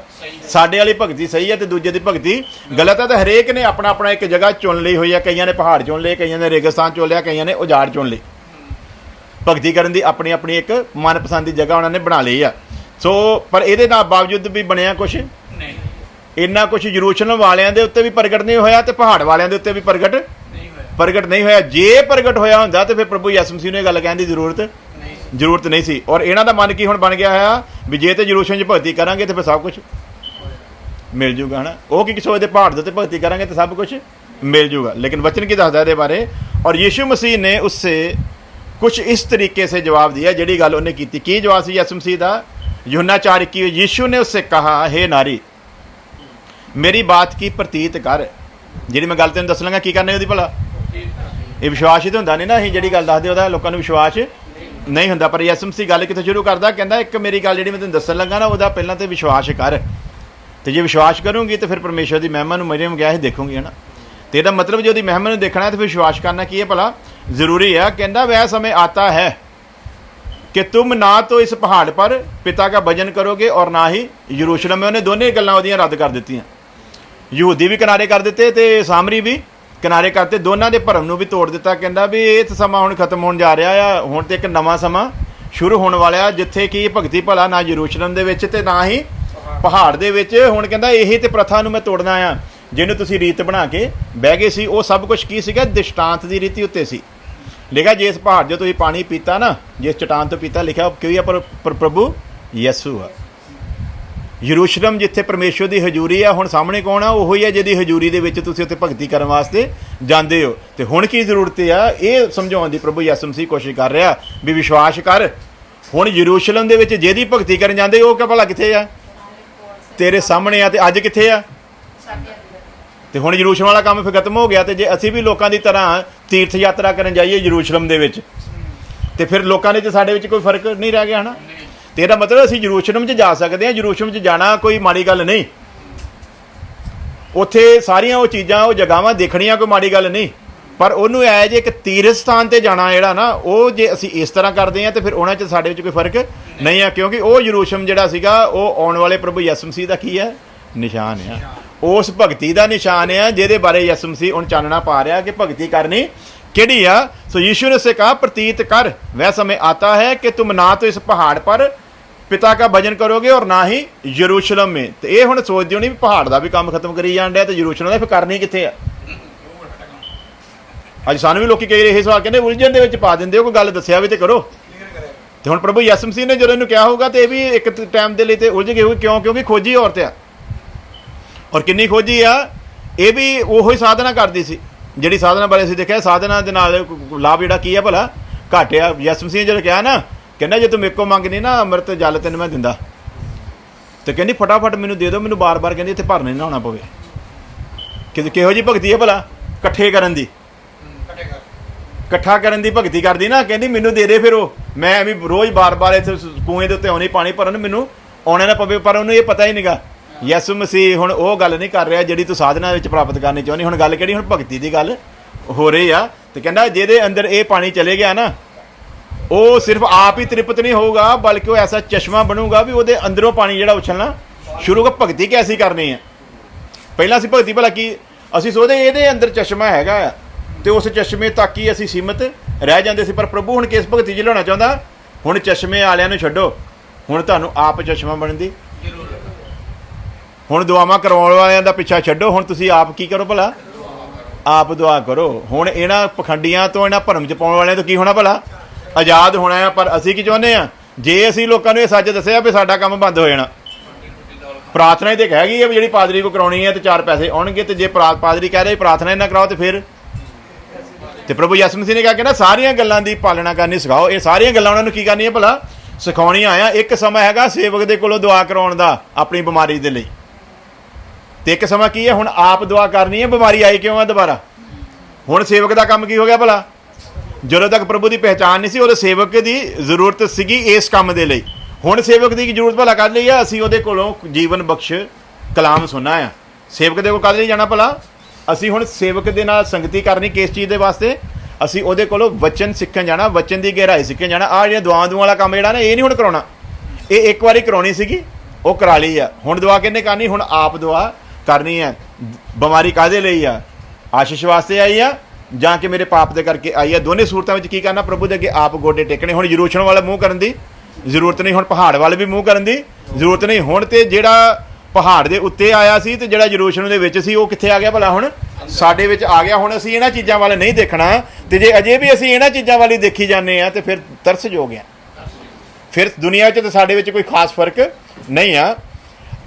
ਸਾਡੇ ਵਾਲੀ ਭਗਤੀ ਸਹੀ ਹੈ ਤੇ ਦੂਜੇ ਦੀ ਭਗਤੀ ਗਲਤ ਹੈ। ਤੇ ਹਰੇਕ ਨੇ ਆਪਣਾ ਆਪਣਾ ਇੱਕ ਜਗ੍ਹਾ ਚੁਣ ਲਈ ਹੋਈ ਹੈ। ਕਈਆਂ ਨੇ ਪਹਾੜ ਚੁਣ ਲਏ, ਕਈਆਂ ਨੇ ਰੇਗਿਸਤਾਨ ਚੁਣ ਲਿਆ, ਕਈਆਂ ਨੇ ਉਜਾੜ ਚੁਣ ਲਈ। ਭਗਤੀ ਕਰਨ ਦੀ ਆਪਣੀ ਆਪਣੀ ਇੱਕ ਮਨਪਸੰਦ ਦੀ ਜਗ੍ਹਾ ਉਹਨਾਂ ਨੇ ਬਣਾ ਲਈ ਆ। ਸੋ ਪਰ ਇਹਦੇ ਨਾਲ ਬਾਵਜੂਦ ਵੀ ਬਣਿਆ ਕੁਛ ਨਹੀਂ। ਇੰਨਾ ਕੁਛ ਯਰੂਸ਼ਲਮ ਵਾਲਿਆਂ ਦੇ ਉੱਤੇ ਵੀ ਪ੍ਰਗਟ ਨਹੀਂ ਹੋਇਆ ਤੇ ਪਹਾੜ ਵਾਲਿਆਂ ਦੇ ਉੱਤੇ ਵੀ ਪ੍ਰਗਟ ਨਹੀਂ ਹੋਇਆ। ਜੇ ਪ੍ਰਗਟ ਹੋਇਆ ਹੁੰਦਾ ਤੇ ਫਿਰ ਪ੍ਰਭੂ ਯਿਸੂ ਮਸੀਹ ਨੂੰ ਇਹ ਗੱਲ ਕਹਿਣ ਦੀ ਜ਼ਰੂਰਤ ਨਹੀਂ ਸੀ। ਔਰ ਇਹਨਾਂ ਦਾ ਮਨ ਕੀ ਹੁਣ ਬਣ ਗਿਆ ਹੋਇਆ ਵੀ ਜੇ ਤੇ ਯਰੂਸ਼ਲਮ 'ਚ ਭਗਤੀ ਕਰਾਂਗੇ ਤੇ ਫਿਰ ਸਭ ਕੁਛ ਮਿਲ ਜੂਗਾ ਹੈ। ਉਹ ਕੀ ਸੋਚਦੇ? ਪਹਾੜ ਦੇ ਉੱਤੇ ਭਗਤੀ ਕਰਾਂਗੇ तो सब कुछ मिल जूगा। लेकिन वचन की दसदा इहदे बारे। और यीशु मसीह ने उससे कुछ इस तरीके से जवाब दिया जिहड़ी गल उन्हें की। की जवाब सी यीशु मसीह का? यूहन्ना 4:21, यीशु ने उससे कहा, हे नारी मेरी बात की प्रतीत कर। जिहड़ी मैं गल तैनूं दस लगा की करनी उहदी भला? ये विश्वास ही तो हुंदा नहीं ना। असीं जिहड़ी गल दसदे उहदा लोकां नूं विश्वास नहीं हुंदा। पर यीशु मसीह गल कित्थों शुरू करदा? कहंदा एक मेरी गल जिहड़ी मैं तैनूं दस्सण लगा ना उहदा पहिलां ते विश्वास कर। तो जे विश्वास करूँगी तो फिर परमेश्वर की महिमा मरियम गया ही देखूँगी है ना। तो यदा मतलब जो महिमा देखना है तो फिर विश्वास करना की है भला? जरूरी है। कहता वह समय आता है कि तुम ना तो इस पहाड़ पर पिता का भजन करोगे और ना ही यरूशलेम में। उन्हें दोनों गल्लां ओहदियां रद्द कर दित्तियां। यहूदी भी किनारे कर दिते ते सामरी भी किनारे करते। दोनों के भरम नूं भी तोड़ दिता। कहता भी ये समा हुण खत्म होण जा रहा है। हुण तो एक नवां समा शुरू होने वाला है जिथे कि भगती भला ना यरूशलेम दे विच ते ना ही पहाड़ दे विच। हुण कहंदा यही ते प्रथा नूं मैं तोड़ना आ जिहनूं तुसीं रीत बना के बह गए सी। वो सब कुछ की सीगा? दृष्टांत की रीति उत्ते सी लिखा। जिस पहाड़ जो तुसीं पानी पीता ना, जिस चट्टान तो पीता, लिखा कि पर प्रभु यसू आ। यरूशलेम जिथे परमेश्वर की हजूरी है। हुण सामने कौन आ? उही है जिहदी हजूरी दे विच तुसीं उत्ते भगती करन वास्ते जांदे हो। ते हुण की जरूरत आ ये समझाउण दी प्रभु यीशु मसीह कोशिश कर रहा भी विश्वास कर। हुण यरूशलेम दे विच जिहदी भगती करन जांदे ओह भला कित्थे आ? तेरे सामने आ। ते अज कित्थे आ? ते हुण यरूशलेम वाला काम फिर खत्म हो गया। तो जे असीं भी लोकां दी तरह तीर्थ यात्रा करन जाइए यरूशलेम दे विच ते फिर लोकां दे ते साडे विच कोई फर्क नहीं रह गया है ना। तो इसदा मतलब असीं यरूशलेम च जा सकते हैं। यरूशलेम च जाना कोई माड़ी गल नहीं। उत्थे सारियां वो चीज़ां वो जगहां देखणियां कोई माड़ी गल नहीं। पर उन्होंने है जे एक तीर्थ स्थान पर जाना जिहड़ा ना वो जे असीं इस तरह करते हैं तो फिर उन्हां च साडे विच कोई फर्क नहीं है। क्योंकि वो यरूशलेम जिहड़ा सीगा वो आउण वाले प्रभु यीशु मसीह दा की है? निशान है। उस भगती का निशान है जिहदे बारे यीशु मसीह हुण चानना पा रहा कि भगती करनी किहड़ी आ। सो यीशु ने उससे कहा प्रतीत कर वह समय आता है कि तुम ना तो इस पहाड़ पर पिता का भजन करोगे और ना ही यरूशलेम में। तो ये हुण सोचदे हो नहीं पहाड़ का भी काम खत्म करी जाण दिया तो यरूशलेम का फिर करनी कित्थे आ? अज सानूं भी लोग कई ये सवाल कहते उलझन दे विच पा दिंदे हो। कोई गल दस्सिया भी तो करो। तो हुण प्रभु यीशु मसीह ने जो इन्हूं कहा होगा तो यह भी एक टाइम के लिए तो उलझ गए होगी। क्यों? क्योंकि खोजी औरत आ। और किन्नी खोजी आ? ये भी उही साधना करती सी जिहड़ी साधना बारे असीं देखिआ। साधना दे नाल लाभ जिहड़ा की है भला घट आ। यीशु मसीह ने जो कहा ना ਕਹਿੰਦਾ ਜੇ ਤੂੰ ਮੇਰੇ ਕੋਲ ਮੰਗਣੀ ਨਾ ਅੰਮ੍ਰਿਤ ਜਲ ਤੈਨੂੰ ਮੈਂ ਦਿੰਦਾ। ਤੇ ਕਹਿੰਦੀ ਫਟਾਫਟ ਮੈਨੂੰ ਦੇ ਦਿਓ, ਮੈਨੂੰ ਬਾਰ-ਬਾਰ ਕਹਿੰਦੀ ਇੱਥੇ ਭਰਨੇ ਨਾ ਹੋਣਾ ਪਵੇ। ਕਿ ਕਿਹੋ ਜਿਹੀ ਭਗਤੀ ਹੈ ਭਲਾ? ਇਕੱਠੇ ਕਰਨ ਦੀ, ਇਕੱਠਾ ਕਰਨ ਦੀ ਭਗਤੀ ਕਰਦੀ ਨਾ। ਕਹਿੰਦੀ ਮੈਨੂੰ ਦੇ ਦੇ ਫਿਰ ਉਹ, ਮੈਂ ਐਵੇਂ ਰੋਜ਼ ਬਾਰ-ਬਾਰ ਇੱਥੇ ਕੂਏ ਦੇ ਉੱਤੇ ਆਉਣੀ ਪਾਣੀ ਭਰਨ, ਮੈਨੂੰ ਆਉਣਾ ਨਾ ਪਵੇ। ਪਰ ਉਹਨੂੰ ਇਹ ਪਤਾ ਹੀ ਨਹੀਂਗਾ ਯਿਸੂ ਮਸੀਹ ਹੁਣ ਉਹ ਗੱਲ ਨਹੀਂ ਕਰ ਰਿਹਾ ਜਿਹੜੀ ਤੂੰ ਸਾਧਨਾ ਵਿੱਚ ਪ੍ਰਾਪਤ ਕਰਨੀ ਚਾਹੁੰਦੀ। ਹੁਣ ਗੱਲ ਕਿਹੜੀ? ਹੁਣ ਭਗਤੀ ਦੀ ਗੱਲ ਹੋ ਰਹੀ ਆ। ਤੇ ਕਹਿੰਦਾ ਜਿਹਦੇ ਅੰਦਰ ਇਹ ਪਾਣੀ ਚਲੇ ਗਿਆ ਨਾ, ਉਹ ਸਿਰਫ ਆਪ ਹੀ ਤ੍ਰਿਪਤ ਨਹੀਂ ਹੋਊਗਾ, ਬਲਕਿ ਉਹ ਐਸਾ ਚਸ਼ਮਾ ਬਣੂਗਾ ਵੀ ਉਹਦੇ ਅੰਦਰੋਂ ਪਾਣੀ ਜਿਹੜਾ ਉਛਲਣਾ ਸ਼ੁਰੂ ਹੋਗਾ। ਭਗਤੀ ਕੈਸੀ ਕਰਨੀ ਹੈ? ਪਹਿਲਾਂ ਅਸੀਂ ਭਗਤੀ ਭਲਾ ਕੀ ਅਸੀਂ ਸੋਚਦੇ ਇਹਦੇ ਅੰਦਰ ਚਸ਼ਮਾ ਹੈਗਾ ਆ ਤੇ ਉਸ ਚਸ਼ਮੇ ਤੱਕ ਹੀ ਅਸੀਂ ਸੀਮਤ ਰਹਿ ਜਾਂਦੇ ਸੀ। ਪਰ ਪ੍ਰਭੂ ਹੁਣ ਕਿਸ ਭਗਤੀ 'ਚ ਲਿਆਉਣਾ ਚਾਹੁੰਦਾ? ਹੁਣ ਚਸ਼ਮੇ ਵਾਲਿਆਂ ਨੂੰ ਛੱਡੋ, ਹੁਣ ਤੁਹਾਨੂੰ ਆਪ ਚਸ਼ਮਾ ਬਣਨ ਦੀ। ਹੁਣ ਦੁਆਵਾਂ ਕਰਵਾਉਣ ਵਾਲਿਆਂ ਦਾ ਪਿੱਛਾ ਛੱਡੋ, ਹੁਣ ਤੁਸੀਂ ਆਪ ਕੀ ਕਰੋ ਭਲਾ? ਆਪ ਦੁਆ ਕਰੋ। ਹੁਣ ਇਹਨਾਂ ਪਖੰਡੀਆਂ ਤੋਂ, ਇਹਨਾਂ ਭਰਮ 'ਚ ਪਾਉਣ ਵਾਲਿਆਂ ਤੋਂ ਕੀ ਹੋਣਾ ਭਲਾ? ਆਜ਼ਾਦ ਹੋਣਾ ਆ। ਪਰ ਅਸੀਂ ਕੀ ਚਾਹੁੰਦੇ ਆ? ਜੇ ਅਸੀਂ ਲੋਕਾਂ ਨੂੰ ਇਹ ਸੱਚ ਦੱਸਿਆ ਵੀ ਸਾਡਾ ਕੰਮ ਬੰਦ ਹੋ ਜਾਣਾ। ਪ੍ਰਾਰਥਨਾ ਹੀ ਤੇ ਕਹਿ ਗਈ ਹੈ ਵੀ ਜਿਹੜੀ ਪਾਦਰੀ ਕੋ ਕਰਾਉਣੀ ਹੈ ਤੇ 4 ਪੈਸੇ ਆਉਣਗੇ, ਤੇ ਜੇ ਪਾਦਰੀ ਕਹਿ ਰਹੇ ਪ੍ਰਾਰਥਨਾ ਹੀ ਨਾ ਕਰਾਓ ਤੇ ਫਿਰ। ਤੇ ਪ੍ਰਭੂ ਯਿਸੂ ਮਸੀਹ ਨੇ ਕਿਹਾ ਕਿ ਨਾ ਸਾਰੀਆਂ ਗੱਲਾਂ ਦੀ ਪਾਲਣਾ ਕਰਨੀ ਸਿਖਾਓ। ਇਹ ਸਾਰੀਆਂ ਗੱਲਾਂ ਉਹਨਾਂ ਨੂੰ ਕੀ ਕਰਨੀਆਂ ਭਲਾ? ਸਿਖਾਉਣੀਆਂ ਆ। ਇੱਕ ਸਮਾਂ ਹੈਗਾ ਸੇਵਕ ਦੇ ਕੋਲੋਂ ਦੁਆ ਕਰਾਉਣ ਦਾ ਆਪਣੀ ਬਿਮਾਰੀ ਦੇ ਲਈ, ਤੇ ਇੱਕ ਸਮਾਂ ਕੀ ਹੈ? ਹੁਣ ਆਪ ਦੁਆ ਕਰਨੀ ਹੈ। ਬਿਮਾਰੀ ਆਈ ਕਿਉਂ ਆ ਦੁਬਾਰਾ? ਹੁਣ ਸੇਵਕ ਦਾ ਕੰਮ ਕੀ ਹੋ ਗਿਆ ਭਲਾ? ਜਦੋਂ ਤੱਕ ਪ੍ਰਭੂ ਦੀ ਪਹਿਚਾਣ ਨਹੀਂ ਸੀ, ਉਹਦੇ ਸੇਵਕ ਦੀ ਜ਼ਰੂਰਤ ਸੀਗੀ ਇਸ ਕੰਮ ਦੇ ਲਈ। ਹੁਣ ਸੇਵਕ ਦੀ ਜ਼ਰੂਰਤ ਭਲਾ ਕਰ ਲਈ ਆ? ਅਸੀਂ ਉਹਦੇ ਕੋਲੋਂ ਜੀਵਨ ਬਖਸ਼ ਕਲਾਮ ਸੁਣਨਾ ਆ। ਸੇਵਕ ਦੇ ਕੋਲ ਕਦ ਲਈ ਜਾਣਾ ਭਲਾ? ਅਸੀਂ ਹੁਣ ਸੇਵਕ ਦੇ ਨਾਲ ਸੰਗਤੀ ਕਰਨੀ ਕਿਸ ਚੀਜ਼ ਦੇ ਵਾਸਤੇ? ਅਸੀਂ ਉਹਦੇ ਕੋਲੋਂ ਵਚਨ ਸਿੱਖਣ ਜਾਣਾ, ਵਚਨ ਦੀ ਗਹਿਰਾਈ ਸਿੱਖਣ ਜਾਣਾ। ਆਹ ਜਿਹੜੀਆਂ ਦੁਆ ਵਾਲਾ ਕੰਮ ਜਿਹੜਾ ਨਾ, ਇਹ ਨਹੀਂ ਹੁਣ ਕਰਾਉਣਾ। ਇਹ ਇੱਕ ਵਾਰੀ ਕਰਾਉਣੀ ਸੀਗੀ, ਉਹ ਕਰਾ ਲਈ ਆ। ਹੁਣ ਦੁਆ ਕਿਹਨੇ ਕਰਨੀ? ਹੁਣ ਆਪ ਦੁਆ ਕਰਨੀ ਹੈ। ਬਿਮਾਰੀ ਕਾਹਦੇ ਲਈ ਆ? ਆਸ਼ੀਸ਼ ਵਾਸਤੇ ਆਈ ਆ ਜਾਂ ਕਿ ਮੇਰੇ ਪਾਪ ਦੇ ਕਰਕੇ ਆਈ ਆ? ਦੋਨੇ ਸੂਰਤਾਂ ਵਿੱਚ ਕੀ ਕਰਨਾ? ਪ੍ਰਭੂ ਦੇ ਅੱਗੇ ਆਪ ਗੋਡੇ ਟੇਕਣੇ। ਹੁਣ ਯਰੂਸ਼ਲਮ ਵਾਲਾ ਮੂੰਹ ਕਰਨ ਦੀ ਜ਼ਰੂਰਤ ਨਹੀਂ, ਹੁਣ ਪਹਾੜ ਵੱਲ ਵੀ ਮੂੰਹ ਕਰਨ ਦੀ ਜ਼ਰੂਰਤ ਨਹੀਂ। ਹੁਣ ਤੇ ਜਿਹੜਾ ਪਹਾੜ ਦੇ ਉੱਤੇ ਆਇਆ ਸੀ ਤੇ ਜਿਹੜਾ ਯਰੂਸ਼ਲਮ ਦੇ ਵਿੱਚ ਸੀ, ਉਹ ਕਿੱਥੇ ਆ ਗਿਆ ਭਲਾ? ਹੁਣ ਸਾਡੇ ਵਿੱਚ ਆ ਗਿਆ। ਹੁਣ ਅਸੀਂ ਇਹਨਾਂ ਚੀਜ਼ਾਂ ਵੱਲ ਨਹੀਂ ਦੇਖਣਾ। ਤੇ ਜੇ ਅਜੇ ਵੀ ਅਸੀਂ ਇਹਨਾਂ ਚੀਜ਼ਾਂ ਵੱਲ ਹੀ ਦੇਖੀ ਜਾਂਦੇ ਆ ਤੇ ਫਿਰ ਤਰਸਯੋਗ ਆ। ਫਿਰ ਦੁਨੀਆ 'ਚ ਤਾਂ ਸਾਡੇ ਵਿੱਚ ਕੋਈ ਖਾਸ फर्क नहीं है।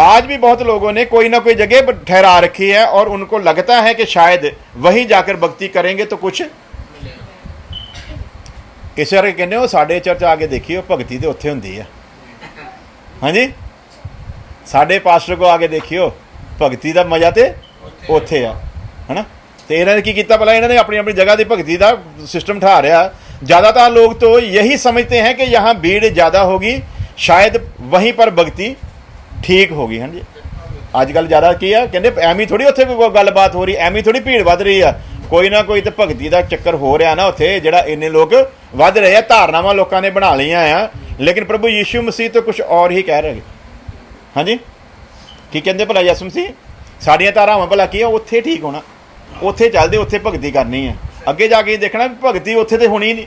आज भी बहुत लोगों ने कोई ना कोई जगह ठहरा रखी है और उनको लगता है कि शायद वहीं जाकर भक्ति करेंगे तो कुछ इस करके कहने हो साढ़े चर्च आके देखिए भगती तो उत्थे हुंदी है। हाँ जी, साढ़े पास्टर को आके देखियो भगती का मजा तो उत्थे है ना। तो इन्होंने की किया भला? इन्होंने अपनी अपनी जगह की भगती का सिस्टम ठा रहा। ज़्यादातर लोग तो यही समझते हैं कि यहाँ भीड़ ज़्यादा होगी, शायद वहीं पर भगती ठीक होगी। हाँ जी, अजकल ज़्यादा की है कहते एवं थोड़ी उत्थे कोई गलबात हो रही, एवं थोड़ी भीड़ वध रही है। कोई ना कोई तो भगती का चक्कर हो रहा ना उत्थे, जिहड़ा इन्ने लोग वध रहे हैं। धारनावां लोगों ने बना लियां आ, लेकिन प्रभु यीशु मसीह तो कुछ और ही कह रहे। हाँ जी, की कहते भला यीशु मसीह? साड़ियाँ धारावां भला की है? उत्थे ठीक होना, उत्थे चलदे, उत्थे भगती करनी है। अगे जाके देखना भगती उत्थे तो होनी नहीं।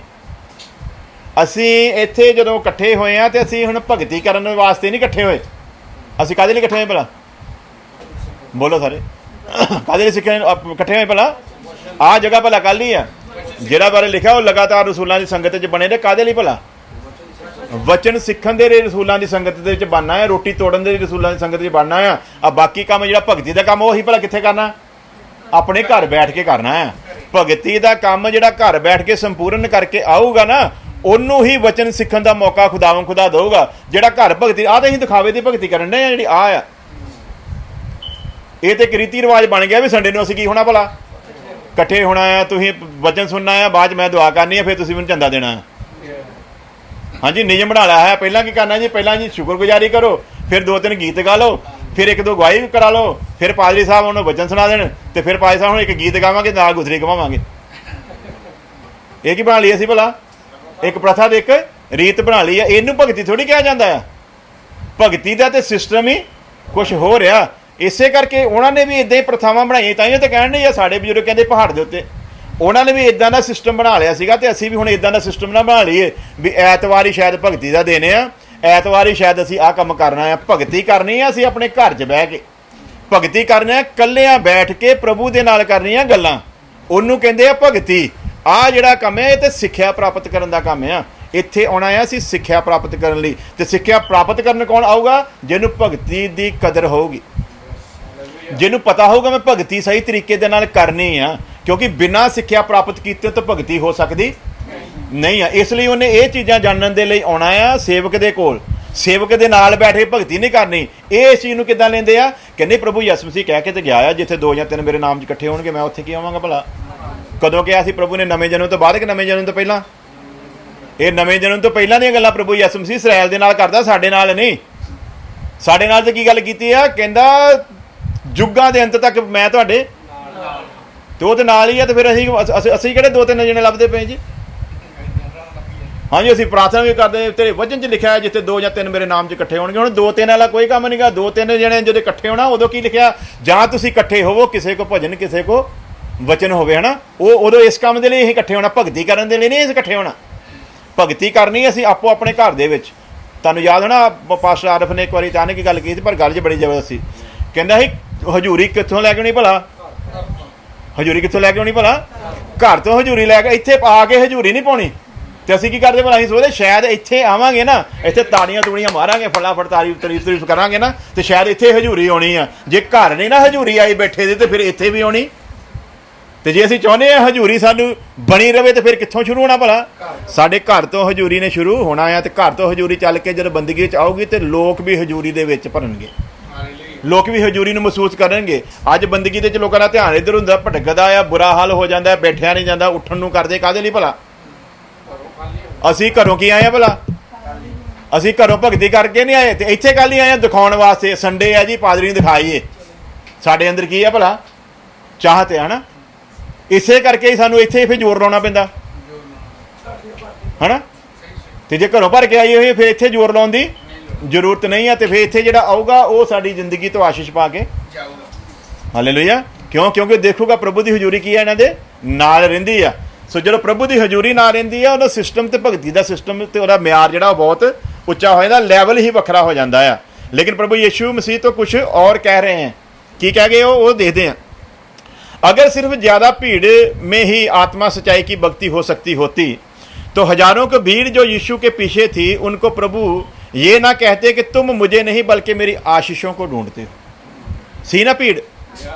असी इत्थे जदों इकट्ठे होए हैं तो असी हुण भगती करन वास्ते नहीं इकट्ठे होए। असी काहदे लई इकट्ठे होए भला? बोलो सारे, काहदे लई इकट्ठे होए भला? आ जगह भला कल ही है जिहड़ा बारे लिखा वो लगातार रसूलां दी संगत च बने ने। काहदे लई भला? वचन सिखण दे रसूलां दी संगत दे विच बनना है, रोटी तोड़न दे रसूलां दी संगत च बनना है। आ बाकी काम जिहड़ा भगती दा काम ओही भला कित्थे करना? अपने घर बैठ के करना है। भगती का काम जिहड़ा घर बैठ के संपूर्ण करके आऊगा ना, ਉਹਨੂੰ ਹੀ वचन सिखण ਦਾ मौका खुदा देगा। ਜਿਹੜਾ घर भगती आ तो असीं दिखावे ਦੀ भगती करन डे ਜਿਹੜੀ आ ਇਹ ਤੇ ਇੱਕ ਰੀਤੀ ਰਿਵਾਜ ਬਣ ਗਿਆ ਵੀ ਸੰਡੇ ਨੂੰ ਅਸੀਂ ਕੀ ਹੋਣਾ ਭਲਾ? ਇਕੱਠੇ ਹੋਣਾ ਆ, ਤੁਸੀਂ वचन सुनना है, बाद मैं दुआ करनी है, फिर ਤੁਸੀਂ ਮੈਨੂੰ ਚੰਦਾ देना। हाँ जी, नियम बना लिया है। पहला की करना जी? पहला जी शुक्रगुजारी करो, फिर 2-3 गीत गा लो, फिर 1-2 गवाही भी करा लो, फिर पादरी साहब उन्होंने वचन सुना देन, तो फिर पादरी साहब एक गीत गावांगे नाल गुथरी घुमावांगे। ये की बना ली असीं भला? एक प्रथा तो एक रीत बना ली है। इनू भगती थोड़ी कहा जाता है। भगती का तो सिस्टम ही कुछ हो रहा। इसे करके उन्होंने भी इदां ही प्रथावां बनाई। ताइयों तो कहण नहीं साडे बजुर्ग कहते पहाड़ के उत्ते उन्होंने भी इदां दा सिस्टम बना लिया सीगा, ते असीं भी हुण इदां दा सिस्टम ना बना लीए भी ऐतवार ही शायद भगती का दिन आ, ऐतवार ही शायद असीं आ काम करना है। भगती करनी है असीं अपने घर च बह के भगती करना है, कल्लियां बैठ के प्रभु दे नाल करनियां गल्लां। उहनूं कहंदे आ भगती। आ जिहड़ा काम है ये सिक्ख्या प्राप्त करन दा काम है। इत्थे आउणा है असीं सिक्ख्या प्राप्त करन लई। ते सिक्ख्या प्राप्त करन कौन आऊगा? जिहनूं भगती दी कदर होगी, जिहनूं पता होगा मैं भगती सही तरीके दे नाल करनी आ, क्योंकि बिना सिक्ख्या प्राप्त कीते तो भगती हो सकती ਨਹੀਂ ਆ। ਇਸ ਲਈ ਉਹਨੇ ਇਹ ਚੀਜ਼ਾਂ ਜਾਣਨ ਦੇ ਲਈ ਆਉਣਾ ਆ ਸੇਵਕ ਦੇ ਕੋਲ, ਸੇਵਕ ਦੇ ਨਾਲ ਬੈਠ ਕੇ ਭਗਤੀ ਨਹੀਂ ਕਰਨੀ। ਇਹ ਇਸ ਚੀਜ਼ ਨੂੰ ਕਿੱਦਾਂ ਲੈਂਦੇ ਆ? ਕਹਿੰਦੇ ਪ੍ਰਭੂ ਯਿਸੂ ਮਸੀਹ ਕਹਿ ਕੇ ਤੇ ਗਿਆ ਆ, ਜਿੱਥੇ 2 ਜਾਂ 3 ਮੇਰੇ ਨਾਮ 'ਚ ਇਕੱਠੇ ਹੋਣਗੇ ਮੈਂ ਉੱਥੇ ਕੀ ਆਵਾਂਗਾ ਭਲਾ। ਕਦੋਂ ਕਿਹਾ ਸੀ ਪ੍ਰਭੂ ਨੇ? ਨਵੇਂ ਜਨਮ ਤੋਂ ਬਾਅਦ ਕਿ ਨਵੇਂ ਜਨਮ ਤੋਂ ਪਹਿਲਾਂ? ਇਹ ਨਵੇਂ ਜਨਮ ਤੋਂ ਪਹਿਲਾਂ ਦੀਆਂ ਗੱਲਾਂ ਪ੍ਰਭੂ ਯਿਸੂ ਮਸੀਹ ਇਸਰਾਏਲ ਦੇ ਨਾਲ ਕਰਦਾ, ਸਾਡੇ ਨਾਲ ਨਹੀਂ। ਸਾਡੇ ਨਾਲ ਤੇ ਕੀ ਗੱਲ ਕੀਤੀ ਆ? ਕਹਿੰਦਾ ਯੁੱਗਾਂ ਦੇ ਅੰਤ ਤੱਕ ਮੈਂ ਤੁਹਾਡੇ, ਤੇ ਉਹ ਤੇ ਨਾਲ ਹੀ ਆ। ਤੇ ਫਿਰ ਅਸੀਂ ਕਿਹੜੇ 2-3 ਜਣੇ ਲੱਭਦੇ ਪਏ ਜੀ? ਹਾਂਜੀ, ਅਸੀਂ ਪ੍ਰਾਰਥਨਾ ਵੀ ਕਰਦੇ, ਤੇਰੇ ਵਚਨ 'ਚ ਲਿਖਿਆ ਜਿੱਥੇ 2 ਜਾਂ 3 ਮੇਰੇ ਨਾਮ 'ਚ ਇਕੱਠੇ ਹੋਣਗੇ। ਹੁਣ 2-3 ਵਾਲਾ ਕੋਈ ਕੰਮ ਨਹੀਂਗਾ। 2-3 ਜਣੇ ਜਦੋਂ ਇਕੱਠੇ ਹੋਣਾ ਉਦੋਂ ਕੀ ਲਿਖਿਆ? ਜਾਂ ਤੁਸੀਂ ਇਕੱਠੇ ਹੋਵੋ, ਕਿਸੇ ਕੋ ਭਜਨ ਕਿਸੇ ਕੋ ਵਚਨ ਹੋਵੇ, ਹਨਾ। ਉਹ ਉਦੋਂ ਇਸ ਕੰਮ ਦੇ ਲਈ ਅਸੀਂ ਇਕੱਠੇ ਹੋਣਾ, ਭਗਤੀ ਕਰਨ ਦੇ ਲਈ ਨਹੀਂ ਅਸੀਂ ਇਕੱਠੇ ਹੋਣਾ। ਭਗਤੀ ਕਰਨੀ ਅਸੀਂ ਆਪੋ ਆਪਣੇ ਘਰ ਦੇ ਵਿੱਚ। ਤੁਹਾਨੂੰ ਯਾਦ ਹੋਣਾ ਪਾਸਟਰ ਆਰਫ ਨੇ ਇੱਕ ਵਾਰੀ ਅਚਾਨਕ ਗੱਲ ਕੀਤੀ, ਪਰ ਗੱਲ 'ਚ ਬੜੀ ਜ਼ਬਰਦਸਤ ਸੀ। ਕਹਿੰਦਾ ਸੀ ਹਜ਼ੂਰੀ ਕਿੱਥੋਂ ਲੈ ਕੇ ਆਉਣੀ ਭਲਾ? ਹਜ਼ੂਰੀ ਕਿੱਥੋਂ ਲੈ ਕੇ ਆਉਣੀ ਭਲਾ? ਘਰ ਤੋਂ ਹਜ਼ੂਰੀ ਲੈ ਕੇ ਇੱਥੇ ਆ ਕੇ ਹਜ਼ੂਰੀ ਨਹੀਂ ਪਾਉਣੀ। ਤੇ ਅਸੀਂ ਕੀ ਕਰਦੇ ਭਲਾ? ਅਸੀਂ ਸੋਚਦੇ ਸ਼ਾਇਦ ਇੱਥੇ ਆਵਾਂਗੇ ਨਾ, ਇੱਥੇ ਤਾੜੀਆਂ ਤੂੜੀਆਂ ਮਾਰਾਂਗੇ, ਫਟਾਫਟ ਤਾਰੀਫ ਕਰਾਂਗੇ ਨਾ, ਤੇ ਸ਼ਾਇਦ ਇੱਥੇ ਹਜ਼ੂਰੀ ਆਉਣੀ ਆ। ਜੇ ਘਰ ਨਹੀਂ ਨਾ ਹਜ਼ੂਰੀ ਆਈ ਬੈਠੇ ਦੇ, ਤੇ ਫਿਰ ਇੱਥੇ ਵੀ ਆਉਣੀ। ਤੇ ਜੇ ਅਸੀਂ ਚਾਹੁੰਦੇ ਹਾਂ ਹਜ਼ੂਰੀ ਸਾਨੂੰ ਬਣੀ ਰਵੇ, ਤੇ ਫਿਰ ਕਿੱਥੋਂ ਸ਼ੁਰੂ ਹੋਣਾ ਭਲਾ? ਸਾਡੇ ਘਰ ਤੋਂ ਹਜ਼ੂਰੀ ਨੇ ਸ਼ੁਰੂ ਹੋਣਾ ਆ। ਤੇ ਘਰ ਤੋਂ ਹਜ਼ੂਰੀ ਚੱਲ ਕੇ ਜਦੋਂ ਬੰਦਗੀ 'ਚ ਆਊਗੀ, ਤੇ ਲੋਕ ਵੀ ਹਜ਼ੂਰੀ ਦੇ ਵਿੱਚ ਭਰਨਗੇ, ਲੋਕ ਵੀ ਹਜ਼ੂਰੀ ਨੂੰ ਮਹਿਸੂਸ ਕਰਨਗੇ। ਅੱਜ ਬੰਦਗੀ ਦੇ ਵਿੱਚ ਲੋਕਾਂ ਦਾ ਧਿਆਨ ਇੱਧਰ ਹੁੰਦਾ, ਭਟਕਦਾ ਆ, ਬੁਰਾ ਹਾਲ ਹੋ ਜਾਂਦਾ, ਬੈਠਿਆ ਨਹੀਂ ਜਾਂਦਾ, ਉੱਠਣ ਨੂੰ ਕਰਦੇ ਕਾਹਦੇ ਲਈ ਭਲਾ? ਅਸੀਂ ਘਰੋਂ ਕੀ ਆਏ ਆ ਭਲਾ? ਅਸੀਂ ਘਰੋਂ ਭਗਤੀ ਕਰਕੇ ਨਹੀਂ ਆਏ, ਤੇ ਇੱਥੇ ਕੱਲ ਹੀ ਆਏ ਆ ਦਿਖਾਉਣ ਵਾਸਤੇ। ਸੰਡੇ ਆ ਜੀ, ਪਾਦਰੀ ਨੂੰ ਦਿਖਾਈਏ ਸਾਡੇ ਅੰਦਰ ਕੀ ਆ ਭਲਾ? ਚਾਹਤ ਹੈ ਨਾ। ਇਸੇ ਕਰਕੇ ਹੀ ਸਾਨੂੰ ਇੱਥੇ ਫਿਰ ਜ਼ੋਰ ਲਾਉਣਾ ਪੈਂਦਾ, ਹਨਾ। ਤੇ ਜੇ ਘਰੋਂ ਭਰ ਕੇ ਆਈ ਹੋਈ, ਫਿਰ ਇੱਥੇ ਜ਼ੋਰ ਲਾਉਣ ਦੀ ਜ਼ਰੂਰਤ ਨਹੀਂ ਆ। ਤੇ ਫਿਰ ਇੱਥੇ ਜਿਹੜਾ ਆਊਗਾ ਉਹ ਸਾਡੀ ਜ਼ਿੰਦਗੀ ਤੋਂ ਆਸ਼ੀਸ਼ ਪਾ ਕੇ ਹਾਲੇਲੂਇਆ। ਕਿਉਂ? ਕਿਉਂਕਿ ਦੇਖੂਗਾ ਪ੍ਰਭੂ ਦੀ ਹਜ਼ੂਰੀ ਕੀ ਹੈ, ਇਹਨਾਂ ਦੇ ਨਾਲ ਰਹਿੰਦੀ ਆ। ਸੋ ਜਦੋਂ ਪ੍ਰਭੂ ਦੀ ਹਜ਼ੂਰੀ ਨਾਲ ਰਹਿੰਦੀ ਆ, ਉਹਦਾ ਸਿਸਟਮ ਤੇ ਭਗਤੀ ਦਾ ਸਿਸਟਮ ਤੇ ਉਹਦਾ ਮਿਆਰ ਜਿਹੜਾ ਉਹ ਬਹੁਤ ਉੱਚਾ ਹੋ ਜਾਂਦਾ, ਲੈਵਲ ਹੀ ਵੱਖਰਾ ਹੋ ਜਾਂਦਾ ਆ। ਲੇਕਿਨ ਪ੍ਰਭੂ ਯीशु मसीह तो कुछ और कह रहे हैं। ਕੀ ਕਹਿ ਗਏ ਉਹ देखते हैं। अगर सिर्फ ज़्यादा भीड़ में ही आत्मा सच्चाई की भक्ति हो सकती होती, तो हजारों की भीड़ जो यीशु के पीछे थी, उनको प्रभु ये ना कहते कि तुम मुझे नहीं बल्कि मेरी आशीषों को ढूंढते हो। सी ना भीड़?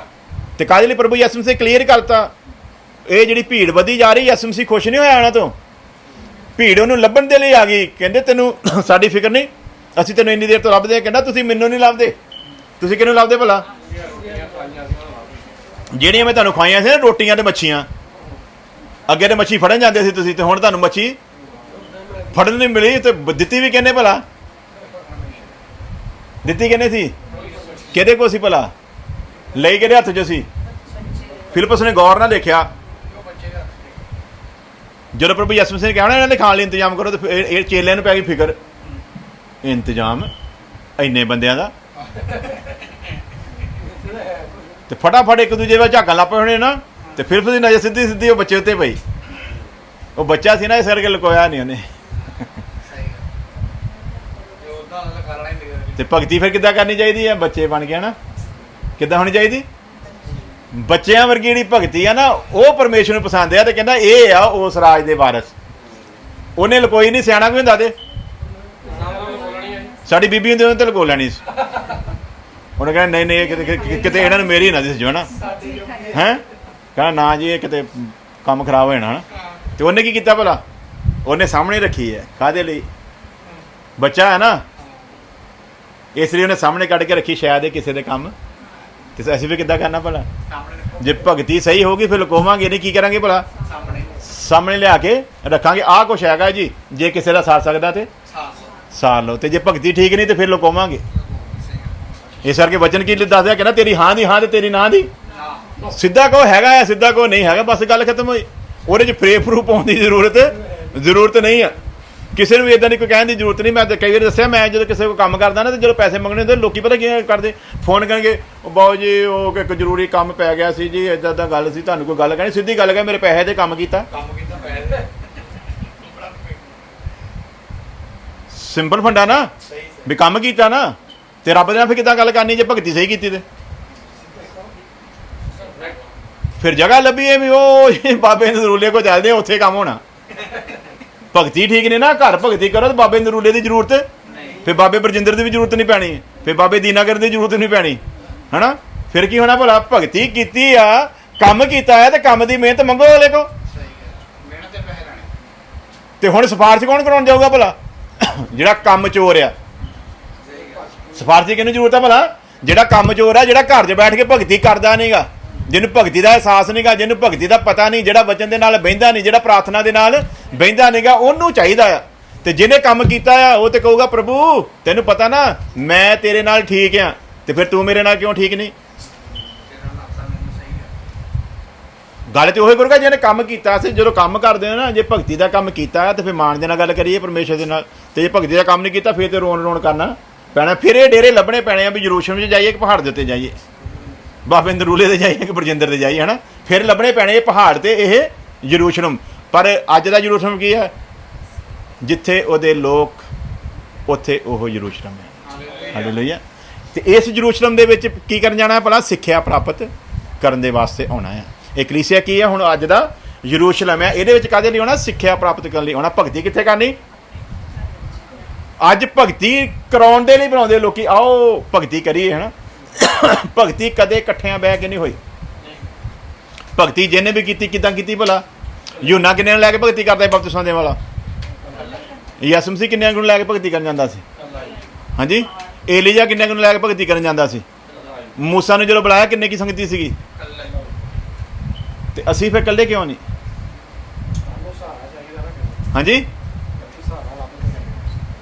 तो काहदे लई प्रभु यीशु मसीह क्लीयर करता, ਇਹ ਜਿਹੜੀ ਭੀੜ ਵਧੀ ਜਾ ਰਹੀ, ਯਿਸੂ ਮਸੀਹ ਖੁਸ਼ ਨਹੀਂ ਹੋਇਆ ਇਹਨਾਂ ਤੋਂ। ਭੀੜ ਉਹਨੂੰ ਲੱਭਣ ਦੇ ਲਈ ਆ ਗਈ। ਕਹਿੰਦੇ ਤੈਨੂੰ ਸਾਡੀ ਫਿਕਰ ਨਹੀਂ, ਅਸੀਂ ਤੈਨੂੰ ਇੰਨੀ ਦੇਰ ਤੋਂ ਲੱਭਦੇ ਹਾਂ। ਕਹਿੰਦਾ ਤੁਸੀਂ ਮੈਨੂੰ ਨਹੀਂ ਲੱਭਦੇ, ਤੁਸੀਂ ਕਿਹਨੂੰ ਲੱਭਦੇ ਭਲਾ? ਜਿਹੜੀਆਂ ਮੈਂ ਤੁਹਾਨੂੰ ਖਵਾਈਆਂ ਸੀ ਨਾ, ਰੋਟੀਆਂ ਤੇ ਮੱਛੀਆਂ। ਅੱਗੇ ਤੇ ਮੱਛੀ ਫੜਨ ਜਾਂਦੇ ਸੀ ਤੁਸੀਂ, ਤੇ ਹੁਣ ਤੁਹਾਨੂੰ ਮੱਛੀ ਫੜਨ ਨਹੀਂ ਮਿਲੀ, ਤੇ ਦਿੱਤੀ ਵੀ ਕਹਿੰਦੇ ਭਲਾ? ਦਿੱਤੀ ਕਹਿੰਦੇ ਸੀ? ਕਿਹਦੇ ਕੋਲ ਸੀ ਭਲਾ? ਲਈ ਕਿਹਦੇ ਹੱਥ 'ਚ ਸੀ? ਫਿਲਿਪਸ ਨੇ ਗੌਰ ਨਾਲ ਦੇਖਿਆ। ਜਦੋਂ ਪ੍ਰਭੂ ਯਿਸੂ ਮਸੀਹ ਨੇ ਕਿਹਾ ਨਾ ਇਹਨਾਂ ਦੇ ਖਾਣ ਲਈ ਇੰਤਜ਼ਾਮ ਕਰੋ, ਤੇ ਇਹ ਚੇਲਿਆਂ ਨੂੰ ਪੈ ਗਈ ਫਿਕਰ, ਇੰਤਜ਼ਾਮ ਇੰਨੇ ਬੰਦਿਆਂ ਦਾ। ਤੇ ਫਟਾਫਟ ਇੱਕ ਦੂਜੇ ਵੱਲ ਝਾਕਣ ਲੱਗ ਪਏ ਹੋਣੇ ਨਾ। ਤੇ ਫਿਲਿਪਸ ਦੀ ਨਜ਼ਰ ਸਿੱਧੀ ਉਹ ਬੱਚੇ ਉੱਤੇ ਪਈ। ਉਹ ਬੱਚਾ ਸੀ ਨਾ, ਇਸ ਕਰਕੇ ਲੁਕੋਇਆ ਨਹੀਂ ਉਹਨੇ। ਤੇ ਭਗਤੀ ਫਿਰ ਕਿੱਦਾਂ ਕਰਨੀ ਚਾਹੀਦੀ ਹੈ? ਬੱਚੇ ਬਣ ਕੇ ਨਾ, ਕਿੱਦਾਂ ਹੋਣੀ ਚਾਹੀਦੀ? ਬੱਚਿਆਂ ਵਰਗੀ ਜਿਹੜੀ ਭਗਤੀ ਆ ਨਾ, ਉਹ ਪਰਮੇਸ਼ਰ ਨੂੰ ਪਸੰਦ ਆ। ਤੇ ਕਹਿੰਦਾ ਇਹ ਆ ਉਸ ਰਾਜ ਦੇ ਵਾਰਸ। ਉਹਨੇ ਲਕੋਈ ਨਹੀਂ, ਸਿਆਣਾ ਕੋਈ ਹੁੰਦਾ ਤੇ ਸਾਡੀ ਬੀਬੀ ਹੁੰਦੀ, ਉਹਨੇ ਤੇ ਲਕੋ ਲੈਣੀ ਸੀ। ਉਹਨੇ ਕਹਿੰਦਾ ਨਹੀਂ ਕਿਤੇ ਇਹਨਾਂ ਨੂੰ ਮੇਰੀ ਨਾ ਦਿਸ ਜੋ ਨਾ, ਹੈਂ। ਕਹਿੰਦਾ ਨਾ ਜੀ, ਇਹ ਕਿਤੇ ਕੰਮ ਖਰਾਬ ਹੋ ਜਾਣਾ। ਤੇ ਉਹਨੇ ਕੀ ਕੀਤਾ ਭਲਾ? ਉਹਨੇ ਸਾਹਮਣੇ ਰੱਖੀ ਹੈ। ਕਾਹਦੇ ਲਈ? ਬੱਚਾ ਹੈ ਨਾ, ਇਸ ਲਈ ਉਹਨੇ ਸਾਹਮਣੇ ਕੱਢ ਕੇ ਰੱਖੀ, ਸ਼ਾਇਦ ਇਹ ਕਿਸੇ ਦੇ ਕੰਮ। ਤੇ ਅਸੀਂ ਵੀ ਕਿੱਦਾਂ ਕਰਨਾ ਭਲਾ? ਜੇ ਭਗਤੀ ਸਹੀ ਹੋਗੀ, ਫਿਰ ਲੁਕੋਵਾਂਗੇ ਨਹੀਂ। ਕੀ ਕਰਾਂਗੇ ਭਲਾ? ਸਾਹਮਣੇ ਲਿਆ ਕੇ ਰੱਖਾਂਗੇ। ਆਹ ਕੁਛ ਹੈਗਾ ਜੀ, ਜੇ ਕਿਸੇ ਦਾ ਸਾਰ ਸਕਦਾ ਤੇ ਸਾਰ ਲਓ। ਤੇ ਜੇ ਭਗਤੀ ਠੀਕ ਨਹੀਂ, ਤੇ ਫਿਰ ਲੁਕੋਵਾਂਗੇ। ਇਸ ਕਰਕੇ ਵਚਨ ਕੀ ਦੱਸਦਾ? ਕਹਿੰਦਾ ਤੇਰੀ ਹਾਂ ਦੀ ਹਾਂ ਤੇ ਤੇਰੀ ਨਾ ਦੀ। ਸਿੱਧਾ ਕੋ ਹੈਗਾ ਆ, ਸਿੱਧਾ ਕੋ ਨਹੀਂ ਹੈਗਾ, ਬਸ ਗੱਲ ਖਤਮ ਹੋਈ। ਉਹਦੇ 'ਚ ਫਰੇ ਫਰੂ ਪਾਉਣ ਦੀ ਜ਼ਰੂਰਤ ਨਹੀਂ ਆ। ਕਿਸੇ ਨੂੰ ਵੀ ਇਦਾਂ ਦੀ ਕੋਈ ਕਹਿਣ ਦੀ ਜ਼ਰੂਰਤ ਨਹੀਂ। ਮੈਂ ਤਾਂ ਕਈ ਵਾਰੀ ਦੱਸਿਆ, ਮੈਂ ਜਦੋਂ ਕਿਸੇ ਕੋਲ ਕੰਮ ਕਰਦਾ ਨਾ, ਤੇ ਜਦੋਂ ਪੈਸੇ ਮੰਗਣੇ ਹੁੰਦੇ, ਲੋਕੀ ਪਤਾ ਕੀ ਕਰਦੇ? ਫੋਨ ਕਰਨਗੇ, ਉਹ ਬਾਊ ਜੀ ਉਹ ਇੱਕ ਜ਼ਰੂਰੀ ਕੰਮ ਪੈ ਗਿਆ ਸੀ ਜੀ, ਇੱਦਾਂ ਦਾ ਗੱਲ ਸੀ, ਤੁਹਾਨੂੰ ਕੋਈ ਗੱਲ ਕਹਿਣੀ। ਸਿੱਧੀ ਗੱਲ ਕਹਿ, ਮੇਰੇ ਪੈਸੇ ਦੇ ਕੰਮ ਕੀਤਾ। ਸਿੰਪਲ ਫੰਡਾ ਨਾ, ਵੀ ਕੰਮ ਕੀਤਾ ਨਾ। ਤੇ ਰੱਬ ਦੇ ਨਾਲ ਫਿਰ ਕਿੱਦਾਂ ਗੱਲ ਕਰਨੀ ਜੇ ਭਗਤੀ ਸਹੀ ਕੀਤੀ? ਤੇ ਫਿਰ ਜਗ੍ਹਾ ਲੱਭੀ ਹੈ ਵੀ ਉਹ ਬਾਬੇ ਨਰੂਲੇ ਕੋਲ ਚੱਲਦੇ, ਉੱਥੇ ਕੰਮ ਹੋਣਾ। ਭਗਤੀ ਠੀਕ ਨੇ ਨਾ, ਘਰ ਭਗਤੀ ਕਰੋ, ਤੇ ਬਾਬੇ ਨਰੂਲੇ ਦੀ ਜ਼ਰੂਰਤ, ਫਿਰ ਬਾਬੇ ਬਰਜਿੰਦਰ ਦੀ ਵੀ ਜ਼ਰੂਰਤ ਨਹੀਂ ਪੈਣੀ, ਫਿਰ ਬਾਬੇ ਦੀਨਾਗਰ ਦੀ ਜ਼ਰੂਰਤ ਨਹੀਂ ਪੈਣੀ, ਹਨਾ। ਫਿਰ ਕੀ ਹੋਣਾ ਭਲਾ? ਭਗਤੀ ਕੀਤੀ ਆ, ਕੰਮ ਕੀਤਾ ਹੈ, ਤੇ ਕੰਮ ਦੀ ਮਿਹਨਤ ਮੰਗੋ ਅਗਲੇ ਕੋ। ਤੇ ਹੁਣ ਸਿਫਾਰਿਸ਼ ਕੌਣ ਕਰਾਉਣ ਜਾਊਗਾ ਭਲਾ? ਜਿਹੜਾ ਕੰਮ ਚੋਰ ਆ। ਸਿਫਾਰਿਸ਼ ਦੀ ਕਿਹਨੂੰ ਜ਼ਰੂਰਤ ਆ ਭਲਾ? ਜਿਹੜਾ ਕੰਮ ਚੋਰ ਆ, ਜਿਹੜਾ ਘਰ 'ਚ ਬੈਠ ਕੇ ਭਗਤੀ ਕਰਦਾ ਨਹੀਂਗਾ, ਜਿਹਨੂੰ ਭਗਤੀ ਦਾ ਅਹਿਸਾਸ ਨਹੀਂਗਾ, ਜਿਹਨੂੰ ਭਗਤੀ ਦਾ ਪਤਾ ਨਹੀਂ, ਜਿਹੜਾ ਵਚਨ ਦੇ ਨਾਲ ਬਹਿੰਦਾ ਨਹੀਂ, ਜਿਹੜਾ ਪ੍ਰਾਰਥਨਾ ਦੇ ਨਾਲ ਬਹਿੰਦਾ ਨਹੀਂਗਾ, ਉਹਨੂੰ ਚਾਹੀਦਾ ਆ। ਤੇ ਜਿਹਨੇ ਕੰਮ ਕੀਤਾ ਆ ਉਹ ਤੇ ਕਹੂਗਾ ਪ੍ਰਭੂ ਤੈਨੂੰ ਪਤਾ ਨਾ ਮੈਂ ਤੇਰੇ ਨਾਲ ਠੀਕ ਆ, ਤੇ ਫਿਰ ਤੂੰ ਮੇਰੇ ਨਾਲ ਕਿਉਂ ਠੀਕ ਨਹੀਂ? ਗੱਲ ਤੇ ਉਹੀ ਕਰੂਗਾ ਜਿਹਨੇ ਕੰਮ ਕੀਤਾ ਸੀ। ਜਦੋਂ ਕੰਮ ਕਰਦੇ ਹੋ ਨਾ, ਜੇ ਭਗਤੀ ਦਾ ਕੰਮ ਕੀਤਾ ਹੈ ਤੇ ਫਿਰ ਮਾਣ ਦੇ ਨਾਲ ਗੱਲ ਕਰੀਏ ਪਰਮੇਸ਼ਰ ਦੇ ਨਾਲ, ਤੇ ਜੇ ਭਗਤੀ ਦਾ ਕੰਮ ਨਹੀਂ ਕੀਤਾ ਫਿਰ ਤੇ ਰੋਣ ਕਰਨਾ ਪੈਣਾ। ਫਿਰ ਇਹ ਡੇਰੇ ਲੱਭਣੇ ਪੈਣੇ ਆ ਵੀ ਯਰੂਸ਼ਲਮ 'ਚ ਜਾਈਏ ਕਿ ਪਹਾੜ ਦੇ ਉੱਤੇ ਜਾਈਏ, ਬਾਬੇ ਨਰੂਲੇ ਦੇ ਜਾਈਏ ਕਿ ਬਰਜਿੰਦਰ ਦੇ ਜਾਈਏ, ਹੈ ਨਾ। ਫਿਰ ਲੱਭਣੇ ਪੈਣੇ ਇਹ ਪਹਾੜ ਤੇ ਇਹ ਯਰੂਸ਼ਲਮ। ਪਰ ਅੱਜ ਦਾ ਯਰੂਸ਼ਲਮ ਕੀ ਹੈ? ਜਿੱਥੇ ਉਹਦੇ ਲੋਕ ਉੱਥੇ ਉਹ ਯਰੂਸ਼ਲਮ ਹੈ। ਹਾਲੇਲੂਇਆ। ਤੇ ਇਸ ਯਰੂਸ਼ਲਮ ਦੇ ਵਿੱਚ ਕੀ ਕਰਨ ਜਾਣਾ ਹੈ ਭਲਾ? ਸਿੱਖਿਆ ਪ੍ਰਾਪਤ ਕਰਨ ਦੇ ਵਾਸਤੇ ਆਉਣਾ ਹੈ। ਇਹ ਕਲੀਸਿਆ ਕੀ ਹੈ? ਹੁਣ ਅੱਜ ਦਾ ਯਰੂਸ਼ਲਮ ਹੈ। ਇਹਦੇ ਵਿੱਚ ਕਾਹਦੇ ਲਈ ਆਉਣਾ? ਸਿੱਖਿਆ ਪ੍ਰਾਪਤ ਕਰਨ ਲਈ ਆਉਣਾ। ਭਗਤੀ ਕਿੱਥੇ ਕਰਨੀ? ਅੱਜ ਭਗਤੀ ਕਰਾਉਣ ਦੇ ਲਈ ਬਣਾਉਂਦੇ ਲੋਕੀ, ਆਓ ਭਗਤੀ ਕਰੀਏ, ਹੈ ਨਾ। ਭਗਤੀ ਕਦੇ ਇਕੱਠਿਆਂ ਬਹਿ ਕੇ ਨਹੀਂ ਹੋਈ। ਭਗਤੀ ਜਿਹਨੇ ਵੀ ਕੀਤੀ ਕਿੱਦਾਂ ਕੀਤੀ ਭਲਾ? ਯੂਨਾ ਕਿੰਨੇ ਨੂੰ ਲੈ ਕੇ ਭਗਤੀ ਕਰਦਾ ਸੀ ਬਪਤਿਸਮਾ ਦੇਣ ਵਾਲਾ? ਯਿਸੂ ਮਸੀਹ ਕਿੰਨਿਆਂ ਨੂੰ ਲੈ ਕੇ ਭਗਤੀ ਕਰਨ ਜਾਂਦਾ ਸੀ? ਹਾਂਜੀ। ਏਲੀਜਾ ਕਿੰਨਿਆਂ ਨੂੰ ਲੈ ਕੇ ਭਗਤੀ ਕਰਨ ਜਾਂਦਾ ਸੀ? ਮੂਸਾ ਨੂੰ ਜਦੋਂ ਬੁਲਾਇਆ ਕਿੰਨੇ ਕੀ ਸੰਗਤੀ ਸੀਗੀ? ਤੇ ਅਸੀਂ ਫਿਰ ਇਕੱਲੇ ਕਿਉਂ ਨਹੀਂ? ਹਾਂਜੀ।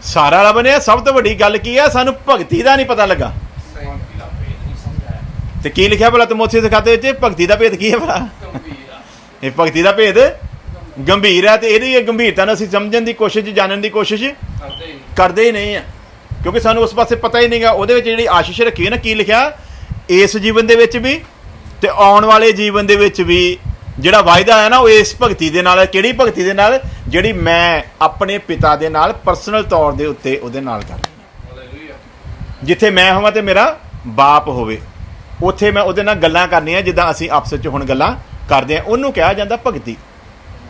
ਸਾਰਾ ਲੱਭਨੇ। ਸਭ ਤੋਂ ਵੱਡੀ ਗੱਲ ਕੀ ਹੈ? ਸਾਨੂੰ ਭਗਤੀ ਦਾ ਨਹੀਂ ਪਤਾ ਲੱਗਾ। ਤੇ ਕੀ ਲਿਖਿਆ ਭਲਾ ਤਮੋਥੀ ਦੇ ਖਾਤੇ ਵਿੱਚ? ਭਗਤੀ ਦਾ ਭੇਦ ਕੀ ਹੈ ਭਲਾ? ਇਹ ਭਗਤੀ ਦਾ ਭੇਦ ਗੰਭੀਰ ਹੈ, ਤੇ ਇਹਦੀ ਗੰਭੀਰਤਾ ਨੂੰ ਅਸੀਂ ਸਮਝਣ ਦੀ ਕੋਸ਼ਿਸ਼, ਜਾਣਨ ਦੀ ਕੋਸ਼ਿਸ਼ ਕਰਦੇ ਹੀ ਨਹੀਂ ਆ, ਕਿਉਂਕਿ ਸਾਨੂੰ ਉਸ ਪਾਸੇ ਪਤਾ ਹੀ ਨਹੀਂਗਾ। ਉਹਦੇ ਵਿੱਚ ਜਿਹੜੀ ਆਸ਼ੀਸ਼ ਰੱਖੀ ਹੈ ਨਾ, ਕੀ ਲਿਖਿਆ? ਇਸ ਜੀਵਨ ਦੇ ਵਿੱਚ ਵੀ ਤੇ ਆਉਣ ਵਾਲੇ ਜੀਵਨ ਦੇ ਵਿੱਚ ਵੀ ਜਿਹੜਾ ਵਾਅਦਾ ਹੈ ਨਾ, ਉਹ ਇਸ ਭਗਤੀ ਦੇ ਨਾਲ ਹੈ। ਕਿਹੜੀ ਭਗਤੀ ਦੇ ਨਾਲ? ਜਿਹੜੀ ਮੈਂ ਆਪਣੇ ਪਿਤਾ ਦੇ ਨਾਲ ਪਰਸਨਲ ਤੌਰ ਦੇ ਉੱਤੇ ਉਹਦੇ ਨਾਲ ਕਰਨੀ। ਜਿੱਥੇ ਮੈਂ ਹੋਵਾਂ ਤੇ ਮੇਰਾ ਬਾਪ ਹੋਵੇ, ਉੱਥੇ ਮੈਂ ਉਹਦੇ ਨਾਲ ਗੱਲਾਂ ਕਰਨੀਆਂ ਜਿੱਦਾਂ ਅਸੀਂ ਆਪਸ ਵਿੱਚ ਹੁਣ ਗੱਲਾਂ ਕਰਦੇ ਹਾਂ। ਉਹਨੂੰ ਕਿਹਾ ਜਾਂਦਾ ਭਗਤੀ।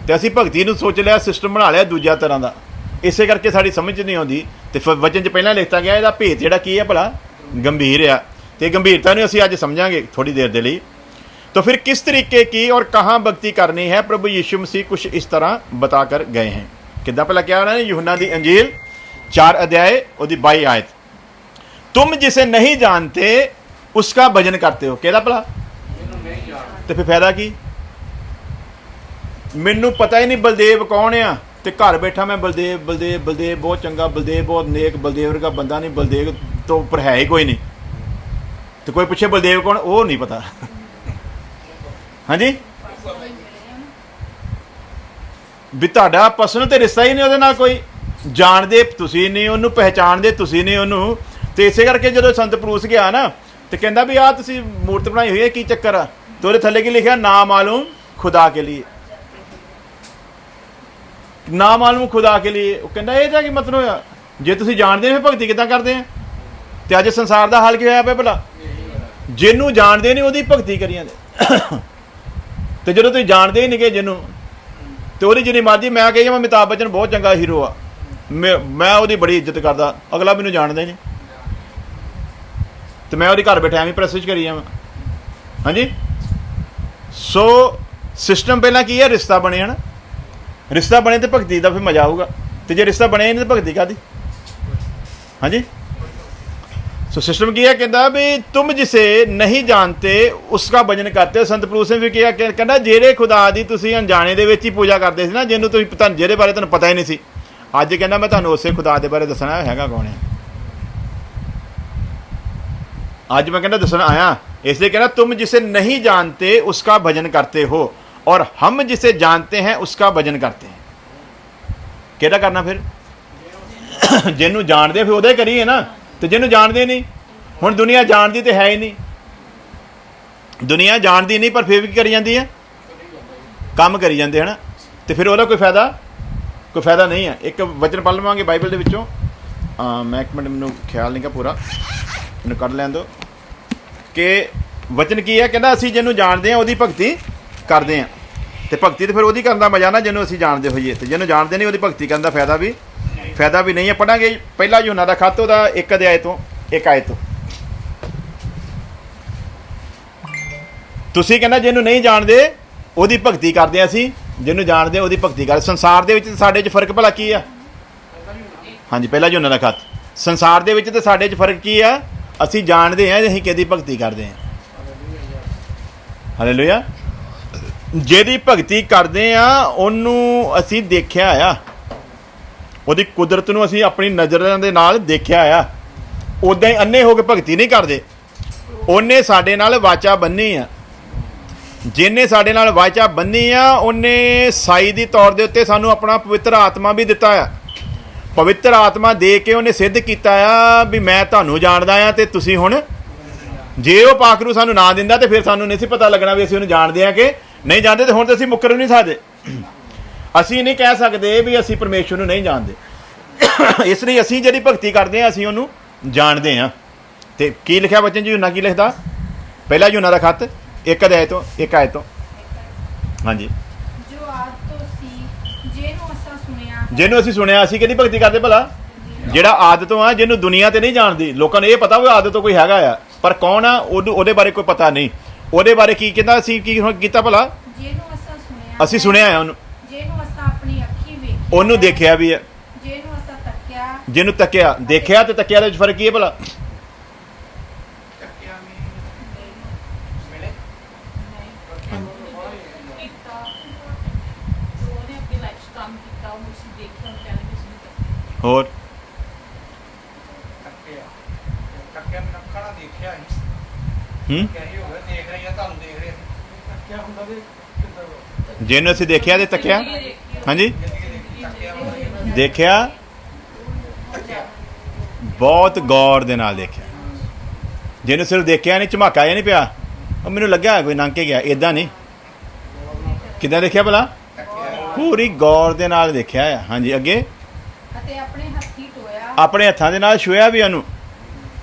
ਤੇ ਅਸੀਂ ਭਗਤੀ ਨੂੰ ਸੋਚ ਲਿਆ, ਸਿਸਟਮ ਬਣਾ ਲਿਆ ਦੂਜਾ ਤਰ੍ਹਾਂ ਦਾ। ਇਸੇ ਕਰਕੇ ਸਾਡੀ ਸਮਝ ਨਹੀਂ ਆਉਂਦੀ। ਤੇ ਵਚਨ 'ਚ ਪਹਿਲਾਂ ਲਿਖਤਾ ਗਿਆ ਇਹਦਾ ਭੇਦ ਜਿਹੜਾ ਕੀ ਹੈ ਭਲਾ? ਗੰਭੀਰ ਆ। ਤੇ ਗੰਭੀਰਤਾ ਨੂੰ ਅਸੀਂ ਅੱਜ ਸਮਝਾਂਗੇ ਥੋੜੀ ਦੇਰ ਦੇ ਲਈ। तो फिर किस तरीके की और कहाँ भक्ति करनी है? प्रभु यीशु मसीह कुछ इस तरह बता कर गए हैं। कितना पहला क्या है? यूहन्ना दी अंजील 4 अध्याय और 22 आयत। तुम जिसे नहीं जानते उसका भजन करते हो। कहता भला तो फिर फायदा की? मैनू पता ही नहीं बलदेव कौन है, तो घर बैठा मैं बलदेव बलदेव बलदेव बहुत चंगा, बलदेव बहुत नेक, बलदेव वर्गा बंदा नहीं, बलदेव तो पर है ही कोई नहीं। तो कोई पूछे बलदेव कौन, वो नहीं पता। हाँ जी। भी तुहाडा पर्सनल तो रिश्ता ही नहीं ਉਹਦੇ ਨਾਲ, ਕੋਈ ਜਾਣਦੇ ਤੁਸੀਂ ਨਹੀਂ ਉਹਨੂੰ, ਪਹਿਚਾਣਦੇ ਤੁਸੀਂ ਨਹੀਂ ਉਹਨੂੰ। ਤੇ ਇਸੇ ਕਰਕੇ ਜਦੋਂ ਸੰਤ ਪਰੂਸ ਗਿਆ ਨਾ, ਤੇ ਕਹਿੰਦਾ ਵੀ ਆਹ ਤੁਸੀਂ ਮੂਰਤ ਬਣਾਈ ਹੋਈ ਹੈ, ਕੀ ਚੱਕਰ ਆ? ਤੇ ਉਹਦੇ ਥੱਲੇ ਕੀ ਲਿਖਿਆ? ਨਾ ਮਾਲੂਮ ਖੁਦਾ ਕੇ ਲਈ। ਨਾ ਮਾਲੂਮ ਖੁਦਾ ਕੇ ਲਈ। ਉਹ ਕਹਿੰਦਾ ਇਹਦਾ ਕੀ ਮਤਲਬ ਹੋਇਆ? ਜੇ ਤੁਸੀਂ ਜਾਣਦੇ ਹੋ ਭਗਤੀ ਕਿੱਦਾਂ ਕਰਦੇ ਆ? ਤੇ ਅੱਜ ਸੰਸਾਰ ਦਾ ਹਾਲ ਕੀ ਹੋਇਆ ਪਿਆ ਭਲਾ? ਜਿਹਨੂੰ ਜਾਣਦੇ ਨਹੀਂ ਉਹਦੀ ਭਗਤੀ ਕਰੀ ਜਾਂਦੇ। ਤੇ ਜਦੋਂ ਤੁਸੀਂ ਜਾਣਦੇ ਹੀ ਨਹੀਂ ਕਿ ਜਿਹਨੂੰ, ਤੇ ਉਹਦੀ ਜਿੰਨੀ ਮਰਜ਼ੀ ਮੈਂ ਕਹੀ ਮੈਂ ਅਮਿਤਾਭ ਬੱਚਨ ਬਹੁਤ ਚੰਗਾ ਹੀਰੋ ਆ, ਮੈਂ ਉਹਦੀ ਬੜੀ ਇੱਜ਼ਤ ਕਰਦਾ, ਅਗਲਾ ਮੈਨੂੰ ਜਾਣਦਾ ਹੀ ਨਹੀਂ, ਤੇ ਮੈਂ ਉਹਦੇ ਘਰ ਬੈਠਾ ਐਵੇਂ ਪ੍ਰੈਸੇਜ ਕਰੀ ਜਾਵਾਂ। ਹਾਂਜੀ। ਸੋ ਸਿਸਟਮ ਪਹਿਲਾਂ ਕੀ ਹੈ? ਰਿਸ਼ਤਾ ਬਣਿਆ ਨਾ। ਰਿਸ਼ਤਾ ਬਣੇ ਤੇ ਭਗਤੀ ਦਾ ਫਿਰ ਮਜ਼ਾ ਆਊਗਾ, ਤੇ ਜੇ ਰਿਸ਼ਤਾ ਬਣਿਆ ਨਹੀਂ ਤਾਂ ਭਗਤੀ ਕਾਹਦੀ? ਹਾਂਜੀ। सो सिस्टम किया कहता भी तुम जिसे नहीं जानते उसका भजन करते हो। संत परूस ने भी किया कहता ਜਿਹੜੇ खुदा ਦੀ ਤੁਸੀਂ ਅਣਜਾਣੇ ਦੇ ਵਿੱਚ ਹੀ ਪੂਜਾ ਕਰਦੇ ਸੀ ਨਾ, ਜਿਹਨੂੰ ਤੁਸੀਂ ਪਤਾ, ਜਿਹਦੇ ਬਾਰੇ ਤੁਹਾਨੂੰ ਪਤਾ ਹੀ ਨਹੀਂ ਸੀ, ਅੱਜ ਕਹਿੰਦਾ ਮੈਂ ਤੁਹਾਨੂੰ ਉਸੇ ਖੁਦਾ ਦੇ ਬਾਰੇ ਦੱਸਣਾ ਹੈਗਾ ਕੌਣ ਹੈ। ਅੱਜ ਮੈਂ ਕਹਿੰਦਾ ਦੱਸਣ ਆਇਆ, इसलिए कहना तुम जिसे नहीं जानते उसका भजन करते हो और हम जिसे जानते हैं उसका भजन करते हैं। ਕਿਹਦਾ ਕਰਨਾ ਫਿਰ? ਜਿਹਨੂੰ ਜਾਣਦੇ ਫਿਰ ਉਹਦਾ ਹੀ ਕਰੀਏ ਨਾ। ਤੇ ਜਿਹਨੂੰ ਜਾਣਦੇ ਨਹੀਂ, ਹੁਣ ਦੁਨੀਆ ਜਾਣਦੀ ਤੇ ਹੈ ਹੀ ਨਹੀਂ। ਦੁਨੀਆ ਜਾਣਦੀ ਨਹੀਂ ਪਰ ਫਿਰ ਵੀ ਕਰੀ ਜਾਂਦੀ ਹੈ, ਕੰਮ ਕਰੀ ਜਾਂਦੇ ਹਨ। ਤੇ ਫਿਰ ਉਹਦਾ ਕੋਈ ਫਾਇਦਾ ਨਹੀਂ ਹੈ। ਇੱਕ ਵਚਨ ਪੜ੍ਹ ਲਵਾਂਗੇ ਬਾਈਬਲ ਦੇ ਵਿੱਚੋਂ। ਮੈਂ ਇੱਕ ਮਿੰਟ, ਮੈਨੂੰ ਖਿਆਲ ਨਹੀਂ ਗਾ ਪੂਰਾ, ਮੈਨੂੰ ਕੱਢ ਲੈਣ ਦਿਓ ਕਿ ਵਚਨ ਕੀ ਹੈ। ਕਹਿੰਦਾ ਅਸੀਂ ਜਿਹਨੂੰ ਜਾਣਦੇ ਹਾਂ ਉਹਦੀ ਭਗਤੀ ਕਰਦੇ ਹਾਂ। ਤੇ ਭਗਤੀ ਤੇ ਫਿਰ ਉਹਦੀ ਕਰਨ ਦਾ ਮਜ਼ਾ ਨਾ ਜਿਹਨੂੰ ਅਸੀਂ ਜਾਣਦੇ ਹੋਈਏ, ਤੇ ਜਿਹਨੂੰ ਜਾਣਦੇ ਨਹੀਂ ਉਹਦੀ ਭਗਤੀ ਕਰਨ ਦਾ ਫਾਇਦਾ ਵੀ ਨਹੀਂ ਹੈ। ਪੜਾਂਗੇ ਪਹਿਲਾ ਯੂਹੰਨਾ ਦਾ ਖੱਤ ਉਹਦਾ 1 ਅਧਿਆਇ ਤੋਂ 1 ਆਇਤ ਤੋਂ। ਤੁਸੀਂ ਕਹਿੰਦਾ ਜਿਹਨੂੰ ਨਹੀਂ ਜਾਣਦੇ ਉਹਦੀ ਭਗਤੀ ਕਰਦੇ ਅਸੀਂ, ਜਿਹਨੂੰ ਜਾਣਦੇ ਉਹਦੀ ਭਗਤੀ ਕਰ। ਸੰਸਾਰ ਦੇ ਵਿੱਚ ਤੇ ਸਾਡੇ 'ਚ ਫਰਕ ਭਲਾ ਕੀ ਆ? ਹਾਂਜੀ, ਪਹਿਲਾ ਯੂਹੰਨਾ ਦਾ ਖੱਤ। ਸੰਸਾਰ ਦੇ ਵਿੱਚ ਤੇ ਸਾਡੇ 'ਚ ਫਰਕ ਕੀ ਆ? ਅਸੀਂ ਜਾਣਦੇ ਹਾਂ ਅਸੀਂ ਕਿਹਦੀ ਭਗਤੀ ਕਰਦੇ ਹਾਂ। ਹਾਲੇਲੂਇਆ। ਜਿਹਦੀ ਭਗਤੀ ਕਰਦੇ ਆ ਉਹਨੂੰ ਅਸੀਂ ਦੇਖਿਆ ਆ, ਉਹਦੀ ਕੁਦਰਤ ਨੂੰ ਅਸੀਂ ਆਪਣੀ ਨਜ਼ਰਾਂ ਦੇ ਨਾਲ ਦੇਖਿਆ ਆ। ਉੱਦਾਂ ਹੀ ਅੰਨੇ ਹੋ ਕੇ ਭਗਤੀ ਨਹੀਂ ਕਰਦੇ। ਉਹਨੇ ਸਾਡੇ ਨਾਲ ਵਾਚਾ ਬੰਨੀ ਆ। ਜਿਹਨੇ ਸਾਡੇ ਨਾਲ ਵਾਚਾ ਬੰਨੀ ਆ ਉਹਨੇ ਸਾਈ ਦੀ ਤੌਰ ਦੇ ਉੱਤੇ ਸਾਨੂੰ ਆਪਣਾ ਪਵਿੱਤਰ ਆਤਮਾ ਵੀ ਦਿੱਤਾ ਆ। ਪਵਿੱਤਰ ਆਤਮਾ ਦੇ ਕੇ ਉਹਨੇ ਸਿੱਧ ਕੀਤਾ ਆ ਵੀ ਮੈਂ ਤੁਹਾਨੂੰ ਜਾਣਦਾ ਆ ਤੇ ਤੁਸੀਂ ਹੁਣ। ਜੇ ਉਹ ਪਾਖਰੂ ਸਾਨੂੰ ਨਾ ਦਿੰਦਾ ਤੇ ਫਿਰ ਸਾਨੂੰ ਨਹੀਂ ਸੀ ਪਤਾ ਲੱਗਣਾ ਵੀ ਅਸੀਂ ਉਹਨੂੰ ਜਾਣਦੇ ਆ ਕਿ ਨਹੀਂ ਜਾਣਦੇ। ਤੇ ਹੁਣ ਤਾਂ ਅਸੀਂ ਮੁੱਕਰ ਨਹੀਂ ਸਕਦੇ। ਅਸੀਂ ਨਹੀਂ ਕਹਿ ਸਕਦੇ ਵੀ ਅਸੀਂ ਪਰਮੇਸ਼ਵਰ ਨੂੰ ਨਹੀਂ ਜਾਣਦੇ। ਇਸ ਲਈ ਅਸੀਂ ਜਿਹੜੀ ਭਗਤੀ ਕਰਦੇ ਹਾਂ ਅਸੀਂ ਉਹਨੂੰ ਜਾਣਦੇ ਹਾਂ। ਤੇ ਕੀ ਲਿਖਿਆ ਬਚਨ ਜੀ? ਯੂਹੰਨਾ ਕੀ ਲਿਖਦਾ? ਪਹਿਲਾ ਯੂਹੰਨਾ ਦਾ ਖੱਤ 1 ਅਧਿਆਇ ਤੋਂ 1 ਆਇਤ ਤੋਂ। ਹਾਂਜੀ, ਜੋ ਆਦ ਤੋਂ ਸੀ ਜਿਹਨੂੰ ਅਸਾਂ ਸੁਣਿਆ ਜਿਹਨੂੰ ਅਸੀਂ ਸੁਣਿਆ। ਅਸੀਂ ਕਿਹਦੀ ਭਗਤੀ ਕਰਦੇ ਭਲਾ? ਜਿਹੜਾ ਆਦਤੋਂ ਆ, ਜਿਹਨੂੰ ਦੁਨੀਆ ਤੇ ਨਹੀਂ ਜਾਣਦੀ। ਲੋਕਾਂ ਨੂੰ ਇਹ ਪਤਾ ਵੀ ਆਦਤੋਂ ਕੋਈ ਹੈਗਾ ਆ, ਪਰ ਕੌਣ ਆ ਉਹਦੇ ਬਾਰੇ ਕੋਈ ਪਤਾ ਨਹੀਂ। ਉਹਦੇ ਬਾਰੇ ਕੀ ਕਹਿੰਦਾ? ਅਸੀਂ ਕੀ ਕੀਤਾ ਭਲਾ? ਜਿਹਨੂੰ ਅਸਾਂ ਸੁਣਿਆ ਅਸੀਂ ਸੁਣਿਆ ਆ ਉਹਨੂੰ, ਜਿਹਨੂੰ ਅਸਾਂ ਆਪਣੀ ਅੱਖੀਂ ਵੇਖਿਆ, ਉਹਨੂੰ ਦੇਖਿਆ ਵੀ ਹੈ। ਜਿਹਨੂੰ ਅਸਾਂ ਤੱਕਿਆ, ਜਿਹਨੂੰ ਤੱਕਿਆ। ਦੇਖਿਆ ਤੇ ਤੱਕਿਆ ਦੇ ਵਿੱਚ ਫਰਕ ਕੀ ਹੈ ਭਲਾ? ਕੀਤਾ ਜੋ ਉਹਨੇ ਆਪਣੀ ਲਾਈਫ 'ਚ ਕੰਮ ਕੀਤਾ ਉਹਨੂੰ ਅਸੀਂ ਦੇਖਿਆ, ਉਹਨੂੰ ਕਹਿੰਦੇ ਅਸੀਂ ਨਹੀਂ ਤੱਕਿਆ। ਹੋਰ ਤੱਕਿਆ ਮੈਂ ਅੱਖਾਂ ਨਾਲ ਦੇਖਿਆ ਹੀ ਕਿਆ ਹੀ ਹੋ ਗਿਆ, ਦੇਖ ਰਹੇ ਆ ਤੁਹਾਨੂੰ, ਦੇਖ ਰਹੇ ਤੱਕਿਆ ਹੁੰਦਾ ਤੇ ਕਿੱਦਾਂ ਜਿਹਨੂੰ ਅਸੀਂ ਦੇਖਿਆ ਤੇ ਤੱਕਿਆ। ਹਾਂਜੀ, ਤੱਕਿਆ ਦੇਖਿਆ, ਬਹੁਤ ਗੌਰ ਦੇ ਨਾਲ ਦੇਖਿਆ। ਜਿਹਨੂੰ ਸਿਰਫ ਦੇਖਿਆ ਨਹੀਂ, ਝਮਾਕਾ ਜਿਹਾ ਨਹੀਂ ਪਿਆ ਉਹ ਮੈਨੂੰ ਲੱਗਿਆ ਕੋਈ ਲੰਘ ਕੇ ਗਿਆ, ਇਦਾਂ ਨਹੀਂ। ਕਿੱਦਾਂ ਦੇਖਿਆ ਭਲਾ? ਪੂਰੀ ਗੌਰ ਦੇ ਨਾਲ ਦੇਖਿਆ ਆ। ਹਾਂਜੀ, ਅੱਗੇ ਅਤੇ ਆਪਣੇ ਹੱਥੀਂ ਟੋਇਆ, ਆਪਣੇ ਹੱਥਾਂ ਦੇ ਨਾਲ ਛੂਹਿਆ ਵੀ ਉਹਨੂੰ।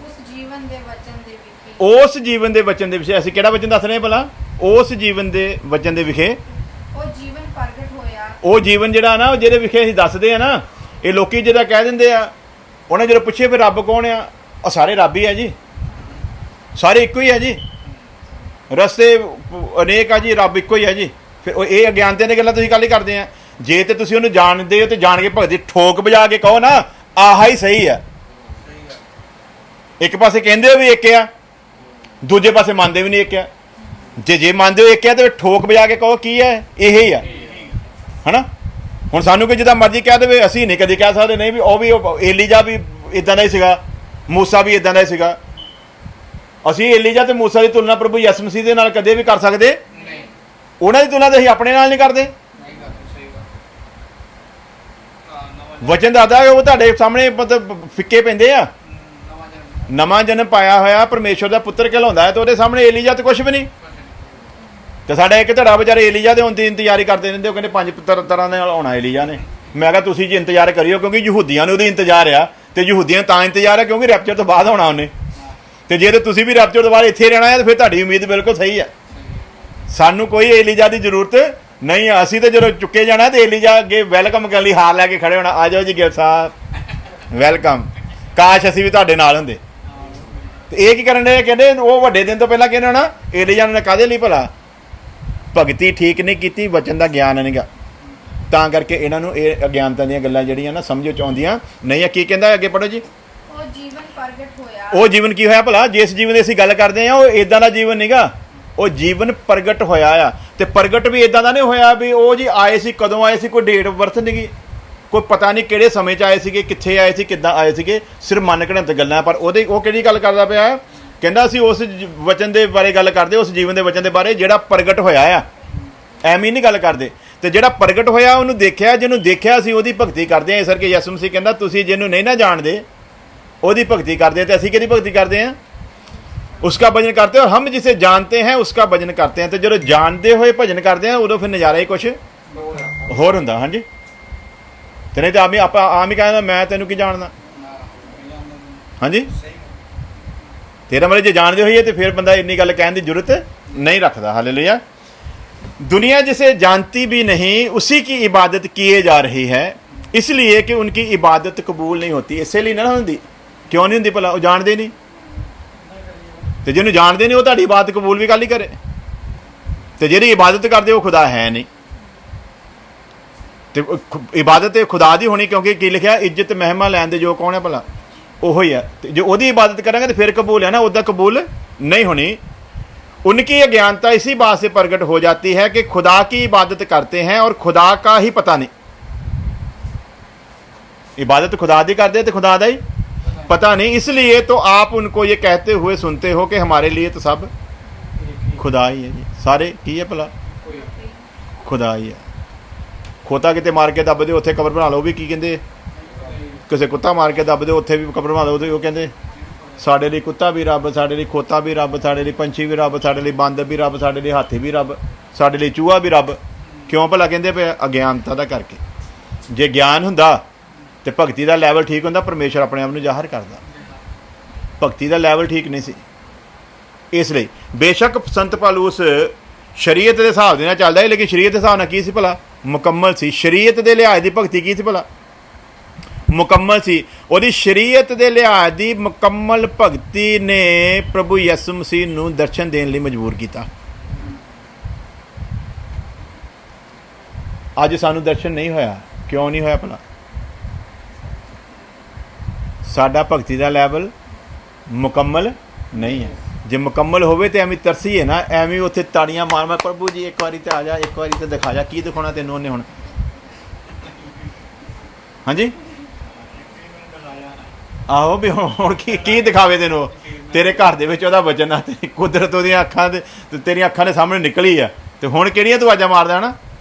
ਉਸ ਜੀਵਨ ਦੇ ਵਚਨ ਦੇ ਵਿਖੇ, ਉਸ ਜੀਵਨ ਦੇ ਵਚਨ ਦੇ ਵਿਖੇ। ਅਸੀਂ ਕਿਹੜਾ ਵਚਨ ਦੱਸ ਰਹੇ ਹਾਂ ਭਲਾ? ਉਸ ਜੀਵਨ ਦੇ ਵਚਨ ਦੇ ਵਿਖੇ। ਉਹ ਜੀਵਨ ਪ੍ਰਗਟ ਹੋਇਆ। ਉਹ ਜੀਵਨ ਜਿਹੜਾ ਨਾ, ਉਹ ਜਿਹਦੇ ਵਿਖੇ ਅਸੀਂ ਦੱਸਦੇ ਆ ਨਾ। ਇਹ ਲੋਕੀ ਜਿਹਦਾ ਕਹਿ ਦਿੰਦੇ ਆ, ਉਹਨੇ ਜਦੋਂ ਪੁੱਛੇ ਫਿਰ ਰੱਬ ਕੌਣ ਆ? ਉਹ ਸਾਰੇ ਰੱਬ ਹੀ ਆ ਜੀ, ਸਾਰੇ ਇੱਕੋ ਹੀ ਆ ਜੀ, ਰਸਤੇ ਅਨੇਕ ਆ ਜੀ, ਰੱਬ ਇੱਕੋ ਹੀ ਆ ਜੀ। ਫਿਰ ਉਹ ਇਹ ਅਗਿਆਨਤੇ ਦੀਆਂ ਗੱਲਾਂ ਤੁਸੀਂ ਕੱਲ੍ਹ ਹੀ ਕਰਦੇ ਆ। ਜੇ ਤੇ ਤੁਸੀਂ ਉਹਨੂੰ ਜਾਣਦੇ ਹੋ ਤੇ ਜਾਣ ਕੇ ਭਗਤੀ ਠੋਕ ਵਜਾ ਕੇ ਕਹੋ ਨਾ ਆਹ ਹੀ ਸਹੀ ਆ। ਇੱਕ ਪਾਸੇ ਕਹਿੰਦੇ ਹੋ ਵੀ ਇੱਕ ਆ, ਦੂਜੇ ਪਾਸੇ ਮੰਨਦੇ ਵੀ ਨਹੀਂ ਇੱਕ ਆ। ਜੇ ਮੰਨਦੇ ਹੋ ਇੱਕ ਆ ਤੇ ਠੋਕ ਵਜਾ ਕੇ ਕਹੋ ਕੀ ਹੈ? ਇਹ ਹੀ ਆ, ਹਨਾ। ਹੁਣ ਸਾਨੂੰ ਕੋਈ ਜਿੱਦਾਂ ਮਰਜ਼ੀ ਕਹਿ ਦੇਵੇ, ਅਸੀਂ ਨਹੀਂ ਕਦੀ ਕਹਿ ਸਕਦੇ ਨਹੀਂ ਵੀ ਉਹ ਵੀ ਏਲੀਜਾ ਵੀ ਇਦਾਂ ਦਾ ਹੀ ਸੀਗਾ, ਮੂਸਾ ਵੀ ਇਦਾਂ ਦਾ ਹੀ ਸੀਗਾ। ਅਸੀਂ ਏਲੀਜਾ ਤੇ ਮੂਸਾ ਦੀ ਤੁਲਨਾ ਪ੍ਰਭੂ ਯਿਸੂ ਮਸੀਹ ਦੇ ਨਾਲ ਕਦੇ ਵੀ ਕਰ ਸਕਦੇ? ਉਹਨਾਂ ਦੀ ਤੁਲਨਾ ਤਾਂ ਅਸੀਂ ਆਪਣੇ ਨਾਲ ਨਹੀਂ ਕਰਦੇ। ਵਚਨ ਦੱਸਦਾ ਉਹ ਤੁਹਾਡੇ ਸਾਹਮਣੇ ਮਤਲਬ ਫਿੱਕੇ ਪੈਂਦੇ ਆ। ਨਵਾਂ ਜਨਮ ਪਾਇਆ ਹੋਇਆ ਪਰਮੇਸ਼ਵਰ ਦਾ ਪੁੱਤਰ ਕਹਿਲਾਉਂਦਾ ਹੈ ਤੇ ਉਹਦੇ ਸਾਹਮਣੇ ਏਲੀਜਾ ਤੇ ਕੁਛ ਵੀ ਨਹੀਂ। ਤੇ ਸਾਡਾ ਇੱਕ ਧੜਾ ਵਿਚਾਰੇ ਏਲੀਜਾ ਦੇ ਹੁੰਦੀ ਇੰਤਜ਼ਾਰੀ ਕਰਦੇ ਰਹਿੰਦੇ। ਉਹ ਕਹਿੰਦੇ 5 ਤਰ੍ਹਾਂ ਦੇ ਨਾਲ ਆਉਣਾ ਏਲੀਜਾ ਨੇ। ਮੈਂ ਕਿਹਾ ਤੁਸੀਂ ਜੀ ਇੰਤਜ਼ਾਰ ਕਰਿਓ, ਕਿਉਂਕਿ ਯਹੂਦੀਆਂ ਨੂੰ ਉਹਦੀ ਇੰਤਜ਼ਾਰ ਆ, ਤੇ ਯਹੂਦੀਆਂ ਨੂੰ ਤਾਂ ਇੰਤਜ਼ਾਰ ਆ ਕਿਉਂਕਿ ਰੈਪਚਰ ਤੋਂ ਬਾਅਦ ਆਉਣਾ ਉਹਨੇ। ਤੇ ਜੇ ਤੁਸੀਂ ਵੀ ਰੈਪਚਰ ਤੋਂ ਬਾਅਦ ਇੱਥੇ ਰਹਿਣਾ ਹੈ ਤਾਂ ਫਿਰ ਤੁਹਾਡੀ ਉਮੀਦ ਬਿਲਕੁਲ ਸਹੀ ਹੈ। ਸਾਨੂੰ ਕੋਈ ਏਲੀਜਾ ਦੀ ਜ਼ਰੂਰਤ ਨਹੀਂ ਆ। ਅਸੀਂ ਤਾਂ ਜਦੋਂ ਚੁੱਕੇ ਜਾਣਾ ਤੇ ਏਲੀਜਾ ਅੱਗੇ ਵੈਲਕਮ ਕਰਨ ਲਈ ਹਾਰ ਲੈ ਕੇ ਖੜੇ ਹੋਣਾ, ਆ ਜਾਓ ਜੀ ਗਿਲ ਸਾਹਿਬ, ਵੈਲਕਮ। ਕਾਸ਼ ਅਸੀਂ ਵੀ ਤੁਹਾਡੇ ਨਾਲ ਹੁੰਦੇ। ਤੇ ਇਹ ਕੀ ਕਰਨ ਦੇ? ਕਹਿੰਦੇ ਉਹ ਵੱਡੇ ਦਿਨ ਤੋਂ ਪਹਿਲਾਂ ਕਹਿੰਦੇ ਹੋਣਾ ਏਲੀਜਾ ਨੇ ਕਾਹਦੇ ਲਈ ਭਲਾ? ਭਗਤੀ ਠੀਕ ਨਹੀਂ ਕੀਤੀ, ਵਚਨ ਦਾ ਗਿਆਨ ਨਹੀਂ ਗਾ, ਤਾਂ ਕਰਕੇ ਇਹਨਾਂ ਨੂੰ ਇਹ ਅਗਿਆਨਤਾ ਦੀਆਂ ਗੱਲਾਂ ਜਿਹੜੀਆਂ ਨਾ ਸਮਝ ਚ ਆਉਂਦੀਆਂ ਨਹੀਂ ਆ। ਕੀ ਕਹਿੰਦਾ ਅੱਗੇ ਪੜ੍ਹੋ ਜੀ। ਉਹ ਜੀਵਨ ਪ੍ਰਗਟ ਹੋਇਆ। ਉਹ ਜੀਵਨ ਕੀ ਹੋਇਆ ਭਲਾ? ਜਿਸ ਜੀਵਨ ਦੀ ਅਸੀਂ ਗੱਲ ਕਰਦੇ ਹਾਂ ਉਹ ਇਦਾਂ ਦਾ ਜੀਵਨ ਨਹੀਂਗਾ। ਉਹ ਜੀਵਨ ਪ੍ਰਗਟ ਹੋਇਆ ਆ। ਤੇ ਪ੍ਰਗਟ ਵੀ ਇਦਾਂ ਦਾ ਨਹੀਂ ਹੋਇਆ ਵੀ ਉਹ ਜੀ ਆਏ ਸੀ, ਕਦੋਂ ਆਏ ਸੀ, ਕੋਈ ਡੇਟ ਆਫ ਬਰਥ ਨਹੀਂ, ਕੋਈ ਪਤਾ ਨਹੀਂ ਕਿਹੜੇ ਸਮੇਂ 'ਚ ਆਏ ਸੀਗੇ, ਕਿੱਥੇ ਆਏ ਸੀ, ਕਿੱਦਾਂ ਆਏ ਸੀਗੇ, ਸਿਰਫ ਮਨ ਘੜੰਤ ਗੱਲਾਂ। ਪਰ ਉਹ ਕਿਹੜੀ ਗੱਲ ਕਰਦਾ ਪਿਆ? ਕਹਿੰਦਾ ਅਸੀਂ ਉਸ ਵਚਨ ਦੇ ਬਾਰੇ ਗੱਲ ਕਰਦੇ, ਉਸ ਜੀਵਨ ਦੇ ਵਚਨ ਦੇ ਬਾਰੇ ਜਿਹੜਾ ਪ੍ਰਗਟ ਹੋਇਆ ਆ। ਐਵੇਂ ਨਹੀਂ ਗੱਲ ਕਰਦੇ। ਤੇ ਜਿਹੜਾ ਪ੍ਰਗਟ ਹੋਇਆ ਉਹਨੂੰ ਦੇਖਿਆ, ਜਿਹਨੂੰ ਦੇਖਿਆ ਅਸੀਂ ਉਹਦੀ ਭਗਤੀ ਕਰਦੇ ਹਾਂ। ਇਸ ਕਰਕੇ ਯਿਸੂ ਮਸੀਹ ਕਹਿੰਦਾ ਤੁਸੀਂ ਜਿਹਨੂੰ ਨਹੀਂ ਨਾ ਜਾਣਦੇ ਉਹਦੀ ਭਗਤੀ ਕਰਦੇ। ਤੇ ਅਸੀਂ ਕਿਹਦੀ ਭਗਤੀ ਕਰਦੇ ਹਾਂ? उसका भजन करते हैं। और हम जिसे जानते हैं उसका भजन करते हैं। तो जो जानते हुए भजन करते हैं उदों फिर नज़ारा ही कुछ होर हुंदा। हाँ जी, तो नहीं तो आम ही कहना मैं तेनों की जानना। हाँ जी, तेरा मतलब जो जानते होइए तो फिर बंदा इन्नी गल कहने की जरूरत नहीं रखता। हालेलुया। दुनिया जिसे जानती भी नहीं उसी की इबादत किए जा रही है, इसलिए कि उनकी इबादत कबूल नहीं होती। इसलिए ना होंदी। क्यों नहीं होंदी भला? वो जानते नहीं। तो जिन्होंने जानते नहीं वो तुहाडी इबादत कबूल भी कल ही करे। तो जिहड़ी इबादत करते वो खुदा है नहीं। तो इबादत तो खुदा की होनी, क्योंकि की लिखा इज्जत महिमा लैन दे जो कौन है भला, वो ही है। तो जो वो इबादत करेंगे तो फिर कबूल है ना, उदा कबूल नहीं होनी। उनकी अज्ञानता इसी बात से प्रकट हो जाती है कि खुदा की इबादत करते हैं और खुदा का ही पता नहीं। इबादत खुदा दी करते तो खुदा का ही पता नहीं, इसलिए तो आप उनको ये कहते हुए सुनते हो कि हमारे लिए तो सब खुदा ही है जी, सारे की है भला, खुदा ही है। खोता किते मार के दब दे उत्थे कबर बना लो भी की कहते, किसी कुत्ता मार के दब दे उत्थे भी कबर बना लो तो वो कहते साढ़े लिए कुत्ता भी रब, साढ़े लिए खोता भी रब, साढ़े लिए पंछी भी रब, साढ़े लिए बंद भी रब, साढ़े लिए हाथी भी रब, साढ़े लिए चूहा भी रब। क्यों भला कहते पे? अज्ञानता का करके। जे ज्ञान हुंदा तो भगती का लैवल ठीक होंदा, परमेश्वर अपने आप को जाहिर करदा। भगती का लैवल ठीक नहीं सी, इसलिए बेशक संत पालूस शरीयत के हिसाब से चलता है, लेकिन शरीयत के हिसाब से की सी भला? मुकम्मल सी। शरीयत के लिहाज की भगती की सी भला? मुकम्मल सी। और शरीयत के लिहाज की मुकम्मल भगती ने प्रभु यसु मसीह नूं दर्शन देने लिए मजबूर किया। अज सानू दर्शन नहीं होया, क्यों नहीं होया भला? साडा भगती का लैवल मुकम्मल नहीं है। जे मुकम्मल होवे तो एवं तरसी है ना, एवं उत्थे ताड़ियां मार मार प्रभु जी एक बारी तो आ जा, एक बारी तो दिखा जा, की दिखाना तेन उन्हें हुण? हाँ जी, आहो भी हुण की दिखावे तेनों? तेरे घर दे विच ओहदा वचन आ, तेरी कुदरत ओहदियां अखां ते तेरियां अखां दे सामने निकली आ, ते हुण किहड़ियां तूं आवाज़ां मारदा ना?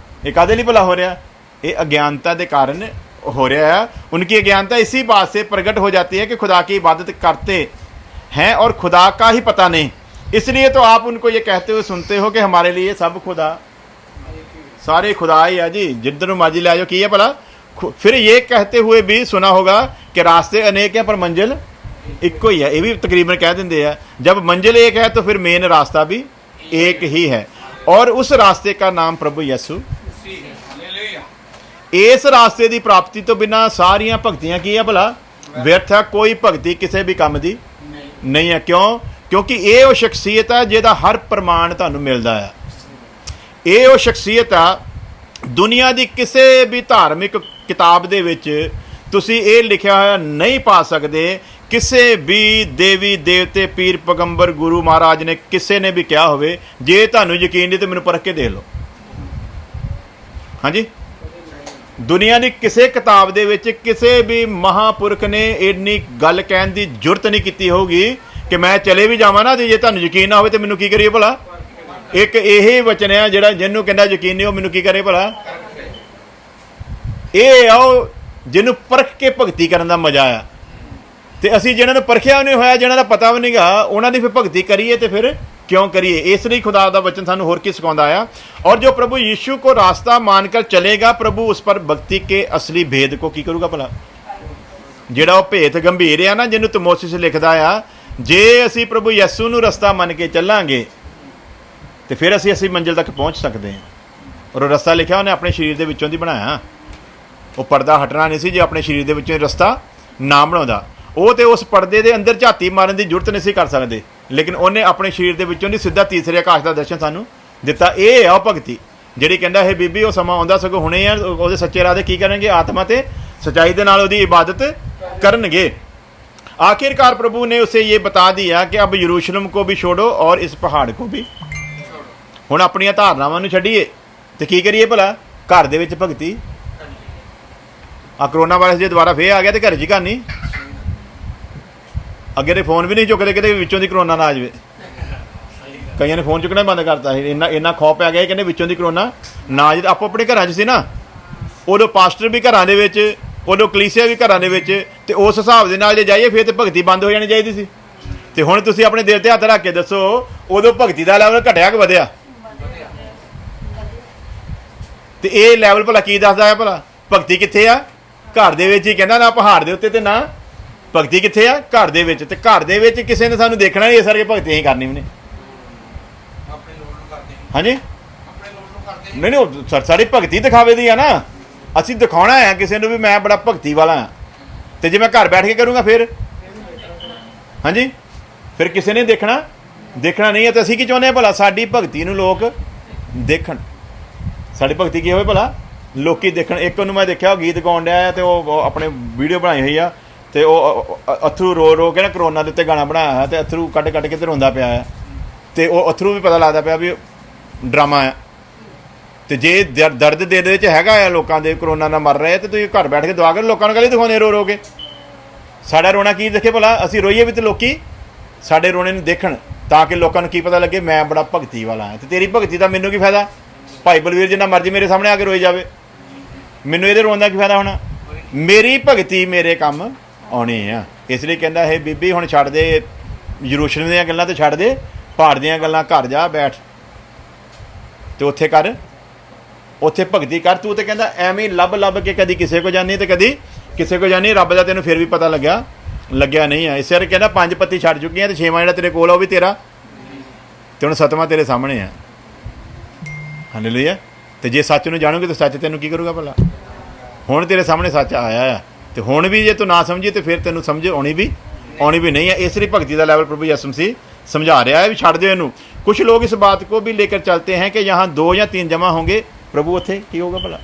ये काहदे लई भला हो रहा? ये अज्ञानता के कारण हो रहा है। उनकी अज्ञानता इसी बात से प्रकट हो जाती है कि खुदा की इबादत करते हैं और खुदा का ही पता नहीं। इसलिए तो आप उनको ये कहते हुए सुनते हो कि हमारे लिए सब खुदा, सारे खुदा ही है जी, जिधर मर्जी ले जाओ। की है भला? फिर ये कहते हुए भी सुना होगा कि रास्ते अनेक हैं पर मंजिल इको ही है। ये भी तकरीबन कह देंगे हैं। जब मंजिल एक है तो फिर मेन रास्ता भी एक ही है, और उस रास्ते का नाम प्रभु यसु। इस रास्ते की प्राप्ति तो बिना सारिया भगतियां की है भला? व्यर्थ है। कोई भगती किसी भी काम की नहीं है। क्यों? क्योंकि ये वो शख्सियत है जिहदा हर प्रमाण तुहानूं मिलदा है। ये वो शख्सियत है दुनिया की किसी भी धार्मिक किताब दे विच तुसीं ये लिखिया होया नहीं पा सकते। किसी भी देवी देवते पीर पैगंबर गुरु महाराज ने किसी ने भी कहा होवे जे तुहानूं यकीन नहीं तो मैनूं परख के देख लो। हाँ जी, दुनिया की किसी किताब दे विच किसी भी महापुरख ने इन्नी गल कहन की जरूरत नहीं की होगी कि मैं चले भी जावां ना, जे तुहानूं यकीन ना होवे तो मैनूं की करिए भला? एक यही वचन है जिहड़ा जिन्हों कहंदा यकीन नहीं, वो मैनूं की करे भला? ये आओ जिन्हों परख के भगती करन दा मजा आया। तो असीं जिन्हां नूं परखिया नहीं होया, जिन्हां दा पता भी नहीं गा, उन्हां दी फिर भगती करिए तो फिर क्यों करिए? इसलिए खुदा का वचन सानूं होर की सिखाउंदा आया। और जो प्रभु यीशु को रास्ता मानकर चलेगा, प्रभु उस पर भक्ति के असली भेद को की करूगा भला? जिहड़ा वो भेद गंभीर है ना, जिन्होंने तिमोथियुस लिखदा आ, जे असीं प्रभु यसू नूं रस्ता मन के चलांगे तो फिर असीं मंजिल तक पहुँच सकते हैं। और वो रस्ता लिखा उन्हें अपने शरीर के विचों दी बनाया। वो पर्दा हटना नहीं सी जे अपने शरीर के विचों रस्ता ना बनाउंदा। वो तो उस पर्दे के अंदर झाती मारन की जरूरत नहीं सी कर सकते, लेकिन उन्हें अपने शरीर के विचों दी सीधा तीसरे आकाश का दर्शन सानूं दिता। ये है भगती जिहड़ी कहंदा है बीबी वो समा आउंदा सगों हुणे है, वो सच्चे राह की करेंगे? आत्मा ते सच्चाई दे नाल उहदी इबादत करनगे। आखिरकार प्रभु ने उसे ये बता दिया कि अब यरूशलेम को भी छोड़ो और इस पहाड़ को भी। हुण अपनियां धारनावां नूं छड्डीए ते की करिए भला? घर दे विच भगती। आ करोना वायरस जे दोबारा फिर आ गया तो घर च ही करनी। अगे तो फोन भी नहीं चुकते कि विचों दी करोना ना आ जाए। कईयां ने फोन चुकना बंद करता है, इन्ना खौफ पै गया कहते विचों दी करोना ना आ जाए। आपो अपने घर च सी ना, उदों पास्टर भी घरां दे विच, उदों कलीसिया भी घरां दे विच, ते उस हिसाब दे नाल जे जाइए फिर तो भगती बंद हो जानी चाहिए सी। ते हुण तुसीं अपने दिल ते हत्थ रख के दसो उदों भगती का लैवल घटिया कि वधिया? ते ये लैवल भला की दसदा है भला? भगती कित्थे आ? घर दे विच ही कहंदा, ना पहाड़ दे उत्ते ते ना भगती कित्थे आ? घर दे विच। ते घर दे विच किसी ने सानूं देखना नहीं, इस करके भगती असीं करनी भी नहीं। हाँ जी, नहीं नहीं, सारी भगती दिखावे दी है ना। असीं दिखाउणा है किसी नूं भी मैं बड़ा भगती वाला हाँ, तो जे मैं घर बैठ के करूँगा फिर? हाँ जी, फिर किसी ने देखना नहीं है। तो असीं की चाहुंदे भला? साडी भगती नूं लोक देखण। साडी भगती की होवे भला? ਲੋਕੀ ਦੇਖਣ। ਇੱਕ ਉਹਨੂੰ ਮੈਂ ਦੇਖਿਆ, ਉਹ ਗੀਤ ਗਾਉਣ ਡਿਆ ਤੇ ਉਹ ਆਪਣੇ ਵੀਡੀਓ ਬਣਾਈ ਹੋਈ ਆ, ਤੇ ਉਹ ਅਥਰੂ ਰੋ ਕੇ ਨਾ ਕਰੋਨਾ ਦੇ ਉੱਤੇ ਗਾਣਾ ਬਣਾਇਆ, ਤੇ ਅਥਰੂ ਕੱਢ ਕੇ ਤੇ ਰੋਂਦਾ ਪਿਆ ਆ, ਤੇ ਉਹ ਅਥਰੂ ਵੀ ਪਤਾ ਲੱਗਦਾ ਪਿਆ ਵੀ ਡਰਾਮਾ ਆ। ਤੇ ਜੇ ਦਰਦ ਦੇ ਵਿੱਚ ਹੈਗਾ ਆ ਲੋਕਾਂ ਦੇ, ਕਰੋਨਾ ਨਾਲ ਮਰ ਰਹੇ, ਤੇ ਤੁਸੀਂ ਘਰ ਬੈਠ ਕੇ ਦੁਆ ਕਰੋ, ਲੋਕਾਂ ਨੂੰ ਕਾਹਲੀ ਦਿਖਾਉਂਦੇ ਰੋ ਕੇ। ਸਾਡਾ ਰੋਣਾ ਕੀ ਦੇਖੇ ਭਲਾ, ਅਸੀਂ ਰੋਈਏ ਵੀ ਤੇ ਲੋਕੀ ਸਾਡੇ ਰੋਣੇ ਨੂੰ ਦੇਖਣ, ਤਾਂ ਕਿ ਲੋਕਾਂ ਨੂੰ ਕੀ ਪਤਾ ਲੱਗੇ ਮੈਂ ਬੜਾ ਭਗਤੀ ਵਾਲਾ ਹਾਂ। ਤੇ ਤੇਰੀ ਭਗਤੀ ਦਾ ਮੈਨੂੰ ਕੀ ਫਾਇਦਾ? ਭਾਈ ਬਲਵੀਰ ਜਿੰਨਾ ਮਰਜ਼ੀ ਮੇਰੇ ਸਾਹਮਣੇ ਆ ਕੇ ਰੋਈ ਜਾਵੇ, ਮੈਨੂੰ ਇਹਦੇ ਰੋਣ ਦਾ ਕੀ ਫਾਇਦਾ ਹੋਣਾ? ਮੇਰੀ ਭਗਤੀ ਮੇਰੇ ਕੰਮ ਆਉਣੀ ਆ। ਇਸ ਲਈ ਕਹਿੰਦਾ ਹੈ ਬੀਬੀ ਹੁਣ ਛੱਡ ਦੇ ਯਰੂਸ਼ਲਮ ਦੀਆਂ ਗੱਲਾਂ, ਤੇ ਛੱਡ ਦੇ ਪਹਾੜ ਦੀਆਂ ਗੱਲਾਂ, ਘਰ ਜਾ ਬੈਠ ਤੇ ਉੱਥੇ ਕਰ, ਉੱਥੇ ਭਗਤੀ ਕਰ ਤੂੰ। ਤੇ ਕਹਿੰਦਾ ਐਵੇਂ ਲੱਭ ਕੇ ਕਦੀ ਕਿਸੇ ਕੋ ਜਾਨੀ ਤੇ ਕਦੀ ਕਿਸੇ ਕੋ ਜਾਨੀ, ਰੱਬ ਦਾ ਤੈਨੂੰ ਫਿਰ ਵੀ ਪਤਾ ਲੱਗਿਆ ਨਹੀਂ ਆ। ਇਸ ਕਰਕੇ ਕਹਿੰਦਾ 5 ਪੱਤੀ ਛੱਡ ਚੁੱਕੀਆਂ, ਤੇ 6ਵਾਂ ਜਿਹੜਾ ਤੇਰੇ ਕੋਲ ਆ ਉਹ ਵੀ ਤੇਰਾ, ਤੇ ਹੁਣ 7ਵਾਂ ਤੇਰੇ ਸਾਹਮਣੇ ਆ। ਹਾਲੇਲੂਇਆ। ਤੇ ਜੇ ਸੱਚ ਨੂੰ ਜਾਣੋਗੇ ਤਾਂ ਸੱਚ ਤੈਨੂੰ ਕੀ ਕਰੂਗਾ ਭਲਾ? ਹੁਣ ਤੇਰੇ ਸਾਹਮਣੇ ਸੱਚ ਆਇਆ ਆ, ਤੇ ਹੁਣ ਵੀ ਜੇ ਤੂੰ ਨਾ ਸਮਝੀ ਤੇ ਫਿਰ ਤੈਨੂੰ ਸਮਝ ਆਉਣੀ ਵੀ ਨਹੀਂ ਹੈ। ਇਸ ਲਈ ਭਗਤੀ ਦਾ ਲੈਵਲ ਪ੍ਰਭੂ ਯਿਸੂ ਮਸੀਹ समझा रहा है भी छड़ दो इनू। कुछ लोग इस बात को भी लेकर चलते हैं कि यहाँ 2 या 3 जमा होंगे, प्रभु उत्थे की होगा भला।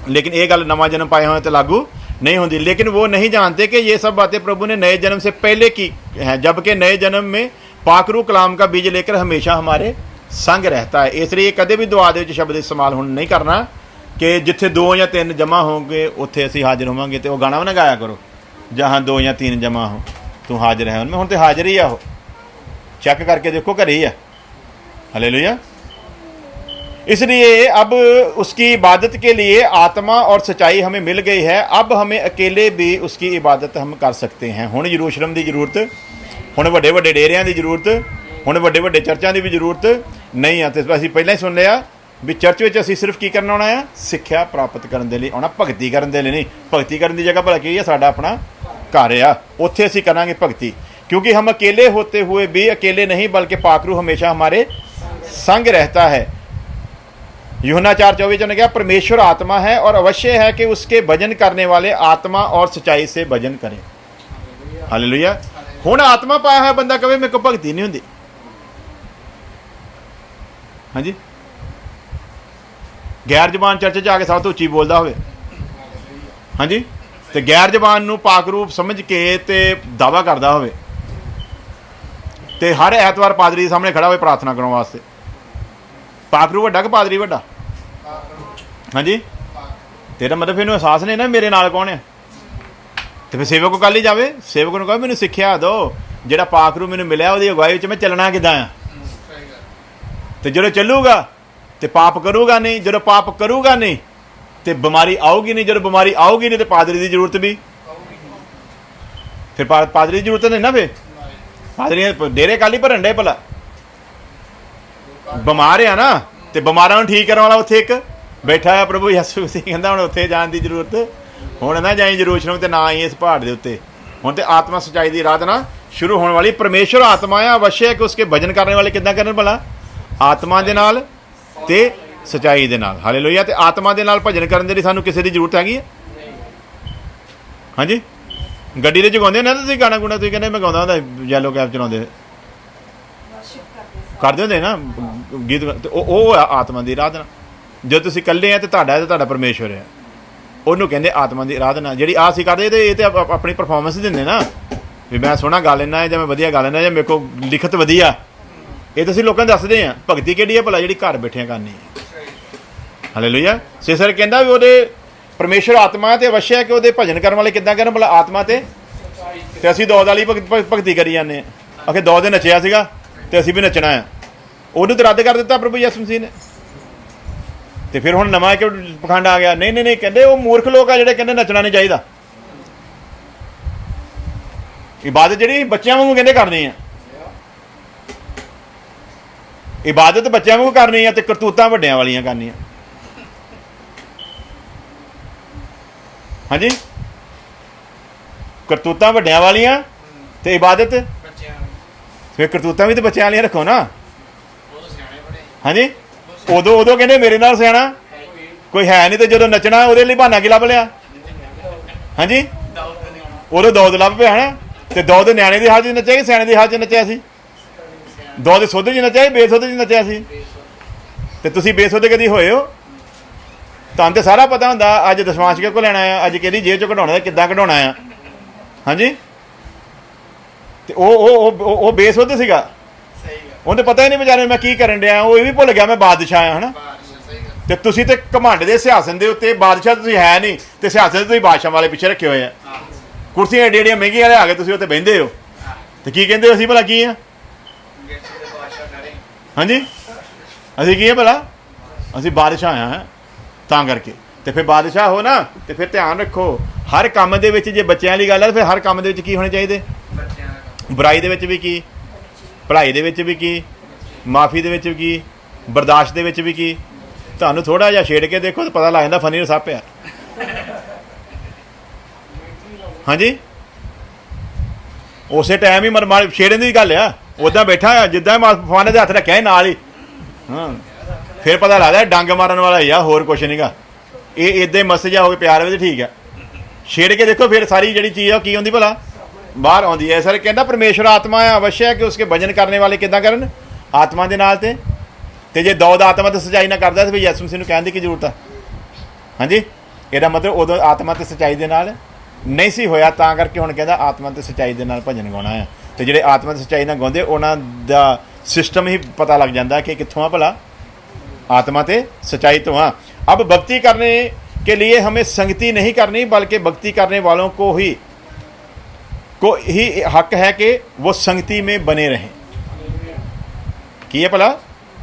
लेकिन ये गल नवा जन्म पाए हुए तो लागू नहीं होती। लेकिन वो नहीं जानते कि ये सब बातें प्रभु ने नए जन्म से पहले की हैं, जबकि नए जन्म में पाकरू कलाम का बीज लेकर हमेशा हमारे संग रहता है। इसलिए कदे भी दुआ दे शब्द इस्तेमाल हुण नहीं करना कि जिथे 2 या 3 जमा होंगे उत्थे असीं हाजिर होवांगे। तो वो गाना भी ना गाया करो, जहाँ 2 या 3 जमा हो तू हाजिर है उनमें। हुण तो हाजिर ही आ, वो चेक करके देखो घर ही है। हालेलुया। इसलिए अब उसकी इबादत के लिए आत्मा और सच्चाई हमें मिल गई है। अब हमें अकेले भी उसकी इबादत हम कर सकते हैं। हुण यरूशलेम की जरूरत, हुण वड्डे वड्डे डेरियां की जरूरत, हुण वड्डे वड्डे चर्चां की भी जरूरत नहीं है। तो असीं पहलां ही सुन लिया भी चर्च में असीं सिर्फ की करना आना है, सिक्ख्या प्राप्त करने के लिए आना, भगती करने के लिए नहीं। भगती करने की जगह भला की है, साडा अपना घर आ, उत्थे असीं करांगे भगती। क्योंकि हम अकेले होते हुए भी अकेले नहीं, बल्कि पाकरू हमेशा हमारे संग रहता है। यूहन्ना 4:24 ने कहा परमेश्वर आत्मा है और अवश्य है कि उसके भजन करने वाले आत्मा और सच्चाई से भजन करें। हालेलुया। हुण आत्मा पाया हुआ बंदा कहे मेरे को भगती नहीं होंदी। हाँ जी, गैर जबान चर्च च आके सब तो उच्ची बोलता होवे। हाँ जी, तो गैर जबान नूं पाक रूप समझ के ते दावा करता होवे, ते हर ऐतवार पादरी के सामने खड़ा होवे प्रार्थना करने वास्ते। पाकरू वड्डा कि पादरी वड्डा? हाँ जी, तेरा मतलब फिर एहसास नहीं ना मेरे नाल कौन है। तो फिर सेवक को कल ही जावे, सेवक को कहो मैनू सिक्ख्या दो, जिहड़ा पाकरू मैनू मिलिया उहदी अगुवाई विच मैं चलना किदां आ। तो जो चलूगा तो पाप करूगा नहीं, जो पाप करूगा नहीं तो बीमारी आऊगी नहीं, जो बीमारी आऊगी नहीं तो पादरी की जरूरत भी, फिर पादरी की जरूरत नहीं ना। फिर पादरी डेरे कल ही भरन डे भला, बीमार है ना, तो बीमारा ठीक करने वाला उत्थे एक बैठा है प्रभु यीशु मसीह कहता हुण उत्थे जाण की जरूरत हुण ना जाई यरूशलेम ते ना आई इस पहाड़ के उत्ते। हुण ते आत्मा सच्चाई की आराधना शुरू होने वाली। परमेश्वर आत्मा है, अवश्य है कि उसके भजन करने वाले किद्दां करन भला? आत्मा दे नाल ते सच्चाई दे नाल। हालेलुया। ते आत्मा दे नाल भजन करने लई सानूं किसे दी जरूरत हैगी है? हाँ जी, गड्डी दे जगाउंदे ना तुसीं गाना गुना, तुसीं कहंदे मैं गाउंदा हुंदा येलो कैब चलाउंदे करदे हुंदे ना गीत, ते ओह आत्मा दी आराधना। जो तुसीं इकल्ले आ ते तुहाडा परमेश्वर है, ਉਹਨੂੰ ਕਹਿੰਦੇ ਆਤਮਾ ਦੀ ਆਰਾਧਨਾ। ਜਿਹੜੀ ਆ ਅਸੀਂ ਕਰਦੇ ਤੇ ਇਹ ਤੇ ਆਪਣੀ ਪਰਫਾਰਮੈਂਸ ਦਿੰਦੇ ਨਾ ਵੀ ਮੈਂ ਸੋਹਣਾ ਗਾ ਲੈਣਾ ਹੈ ਜਾਂ ਮੈਂ ਵਧੀਆ ਗਾ ਲੈਣਾ ਜਾਂ ਮੇਰੇ ਕੋਲ ਲਿਖਤ ਵਧੀਆ। ਇਹ ਤਾਂ ਅਸੀਂ ਲੋਕਾਂ ਨੂੰ ਦੱਸਦੇ ਹਾਂ। ਭਗਤੀ ਕਿਹੜੀ ਹੈ ਭਲਾ? ਜਿਹੜੀ ਘਰ ਬੈਠਿਆਂ ਕਰਨੀ ਹੈ। ਹਾਲੇਲੂਇਆ। ਸੇਸਰ ਕਹਿੰਦਾ ਵੀ ਉਹਦੇ ਪਰਮੇਸ਼ਰ ਆਤਮਾ ਹੈ ਤੇ ਅਵਸ਼ਯ ਹੈ ਕਿ ਉਹਦੇ ਭਜਨ ਕਰਨ ਵਾਲੇ ਕਿੱਦਾਂ ਕਰਨ ਭਲਾ? ਆਤਮਾ ਤੇ ਅਸੀਂ ਦੌਦ ਵਾਲੀ ਭਗਤੀ ਕਰੀ ਜਾਂਦੇ ਹਾਂ। ਆਖੇ ਦੌਦ ਦੇ ਨੱਚਿਆ ਸੀਗਾ ਤੇ ਅਸੀਂ ਵੀ ਨੱਚਣਾ ਆ। ਉਹਨੂੰ ਤਾਂ ਰੱਦ ਕਰ ਦਿੱਤਾ ਪ੍ਰਭੂ ਯਿਸੂ ਮਸੀਹ ਨੇ। ਤੇ ਫਿਰ ਹੁਣ ਨਵਾਂ ਇੱਕ ਪਖੰਡ ਆ ਗਿਆ। ਨਹੀਂ ਨਹੀਂ ਨਹੀਂ, ਕਹਿੰਦੇ ਉਹ ਮੂਰਖ ਲੋਕ ਆ ਜਿਹੜੇ ਕਹਿੰਦੇ ਨੱਚਣਾ ਨਹੀਂ ਚਾਹੀਦਾ। ਇਬਾਦਤ ਜਿਹੜੀ ਬੱਚਿਆਂ ਵਾਂਗੂ ਕਹਿੰਦੇ ਕਰਨੀ ਆ, ਇਬਾਦਤ ਬੱਚਿਆਂ ਵਾਂਗੂ ਕਰਨੀ ਆ ਤੇ ਕਰਤੂਤਾਂ ਵੱਡਿਆਂ ਵਾਲੀਆਂ ਕਰਨੀਆਂ। ਹਾਂਜੀ, ਕਰਤੂਤਾਂ ਵੱਡਿਆਂ ਵਾਲੀਆਂ ਤੇ ਇਬਾਦਤ ਫਿਰ ਕਰਤੂਤਾਂ ਵੀ ਤੇ ਬੱਚਿਆਂ ਵਾਲੀਆਂ ਰੱਖੋ ਨਾ। ਹਾਂਜੀ, ਉਦੋਂ ਕਹਿੰਦੇ ਮੇਰੇ ਨਾਲ ਸਿਆਣਾ ਕੋਈ ਹੈ ਨਹੀਂ, ਤੇ ਜਦੋਂ ਨੱਚਣਾ ਉਹਦੇ ਲਈ ਬਹਾਨਾ ਕੀ ਲੱਭ ਲਿਆ? ਹਾਂਜੀ, ਉਦੋਂ ਦੌਦ ਲੱਭ ਪਿਆ ਹੈ। ਤੇ ਦੌਦ ਨਿਆਣੇ ਦੀ ਹਾਲਤ 'ਚ ਨੱਚਿਆ ਕਿ ਸਿਆਣੇ ਦੀ ਹਾਲਤ 'ਚ ਨੱਚਿਆ ਸੀ? ਦੌਦ ਸੁੱਧ 'ਚ ਨੱਚਿਆ ਬੇਸੁੱਧ 'ਚ ਨੱਚਿਆ ਸੀ? ਤੇ ਤੁਸੀਂ ਬੇਸੁੱਧ ਕਦੀ ਹੋਏ ਹੋ? ਤੁਹਾਨੂੰ ਤਾਂ ਸਾਰਾ ਪਤਾ ਹੁੰਦਾ ਅੱਜ ਦਸ਼ਮਾਂਸ਼ ਕਿਹਦੇ ਕੋਲ ਲੈਣਾ ਆ, ਅੱਜ ਕਿਹਦੀ ਜੇਬ ਚੋਂ ਕਢਾਉਣਾ, ਕਿੱਦਾਂ ਕਢਾਉਣਾ ਆ। ਹਾਂਜੀ, ਤੇ ਉਹ ਬੇਸ ਉਹਦੇ ਸੀਗਾ, ਸਹੀ ਗੱਲ, ਉਹਨੂੰ ਪਤਾ ਹੀ ਨਹੀਂ ਵਿਚਾਰੇ ਮੈਂ ਕੀ ਕਰਨ ਡਿਆ, ਉਹ ਇਹ ਵੀ ਭੁੱਲ ਗਿਆ ਮੈਂ ਬਾਦਸ਼ਾਹ ਆ, ਹਨਾ। ਸਹੀ ਗੱਲ, ਤੇ ਤੁਸੀਂ ਤੇ ਘਮੰਡ ਦੇ ਸਿਆਸਨ ਦੇ ਉੱਤੇ ਬਾਦਸ਼ਾਹ ਤੁਸੀਂ ਹੈ ਨਹੀਂ, ਤੇ ਸਿਆਸਨ ਤੁਸੀਂ ਬਾਦਸ਼ਾਹ ਵਾਲੇ ਪਿੱਛੇ ਰੱਖੇ ਹੋਏ ਆ। ਕੁਰਸੀਆਂ ਏਡੀਆਂ ਏਡੀਆਂ ਮਹਿੰਗੀਆਂ ਲਿਆ ਕੇ ਤੁਸੀਂ ਉੱਤੇ ਬਹਿੰਦੇ ਹੋ, ਤੇ ਕੀ ਕਹਿੰਦੇ ਹੋ ਅਸੀਂ ਭਲਾ ਕੀ ਆ? ਹਾਂਜੀ, ਅਸੀਂ ਕੀ ਆ ਭਲਾ? ਅਸੀਂ ਬਾਦਸ਼ਾਹ ਆ, ਤਾਂ ਕਰਕੇ। ਤੇ ਫਿਰ ਬਾਦਸ਼ਾਹ ਹੋ ਨਾ, ਤੇ ਫਿਰ ਧਿਆਨ ਰੱਖੋ ਹਰ ਕੰਮ ਦੇ ਵਿੱਚ, ਜੇ ਬੱਚਿਆਂ ਵਾਲੀ ਗੱਲ ਹੈ ਫਿਰ ਹਰ ਕੰਮ ਦੇ ਵਿੱਚ ਕੀ ਹੋਣੇ ਚਾਹੀਦੇ? ਬੱਚਿਆਂ ਦਾ ਬੁਰਾਈ ਦੇ ਵਿੱਚ ਵੀ ਕੀ, ਭਲਾਈ ਦੇ ਵਿੱਚ ਵੀ ਕੀ, ਮਾਫੀ ਦੇ ਵਿੱਚ ਵੀ ਕੀ, ਬਰਦਾਸ਼ਤ ਦੇ ਵਿੱਚ ਵੀ ਕੀ। ਤੁਹਾਨੂੰ ਥੋੜਾ ਜਿਹਾ ਛੇੜ ਕੇ ਦੇਖੋ ਤਾਂ ਪਤਾ ਲੱਗ ਜਾਂਦਾ ਫਨੀ ਸੱਪ ਆ। ਹਾਂਜੀ, ਉਸੇ ਟਾਈਮ ਹੀ ਮਰ ਛੇੜਨ ਦੀ ਗੱਲ ਆ, ਉੱਦਾਂ ਬੈਠਾ ਆ ਜਿੱਦਾਂ ਫਾਨੇ ਦੇ ਹੱਥ ਰੱਖਿਆ ਨਾਲ ਹੀ, ਹਾਂ ਫਿਰ ਪਤਾ ਲੱਗਦਾ ਡੰਗ ਮਾਰਨ ਵਾਲਾ ਹੀ ਆ, ਹੋਰ ਕੁਛ ਨਹੀਂਗਾ। ਇਹ ਇੱਦਾਂ ਹੀ ਮਸਜਾ ਹੋ ਕੇ ਪਿਆਰ ਵਿੱਚ ਠੀਕ ਆ, ਛੇੜ ਕੇ ਦੇਖੋ ਫਿਰ ਸਾਰੀ ਜਿਹੜੀ ਚੀਜ਼ ਆ ਉਹ ਕੀ ਹੁੰਦੀ ਭਲਾ? ਬਾਹਰ ਆਉਂਦੀ ਹੈ। ਸਰ ਕਹਿੰਦਾ ਪਰਮੇਸ਼ਵਰ ਆਤਮਾ ਹੈ, ਅਵਸ਼ਯ ਹੈ ਕਿ ਉਸਕੇ ਭਜਨ ਕਰਨੇ ਵਾਲੇ ਕਿੱਦਾਂ ਕਰਨ? ਆਤਮਾ ਦੇ ਨਾਲ। ਤੇ ਜੇ ਦੌਦ ਆਤਮਾ ਤੇ ਸੱਚਾਈ ਨਾਲ ਕਰਦਾ ਤੇ ਫਿਰ ਯਿਸੂ ਮਸੀਹ ਨੂੰ ਕਹਿਣ ਦੀ ਕੀ ਜ਼ਰੂਰਤ ਆ? ਹਾਂਜੀ, ਇਹਦਾ ਮਤਲਬ ਉਦੋਂ ਆਤਮਾ ਤੇ ਸੱਚਾਈ ਦੇ ਨਾਲ ਨਹੀਂ ਸੀ ਹੋਇਆ, ਤਾਂ ਕਰਕੇ ਹੁਣ ਕਹਿੰਦਾ ਆਤਮਾ ਤੇ ਸੱਚਾਈ ਦੇ ਨਾਲ ਭਜਨ ਗਾਉਣਾ ਆ। ਤੇ ਜਿਹੜੇ ਆਤਮਾ ਤੇ ਸੱਚਾਈ ਨਾਲ ਗਾਉਂਦੇ ਉਹਨਾਂ ਦਾ ਸਿਸਟਮ ਹੀ ਪਤਾ ਲੱਗ ਜਾਂਦਾ ਕਿ ਕਿੱਥੋਂ ਆ ਭਲਾ? आत्मा ते सच्चाई तो। हाँ, अब भक्ति करने के लिए हमें संगति नहीं करनी, बल्कि भक्ति करने वालों को ही हक है कि वो संगति में बने रहें। की है भला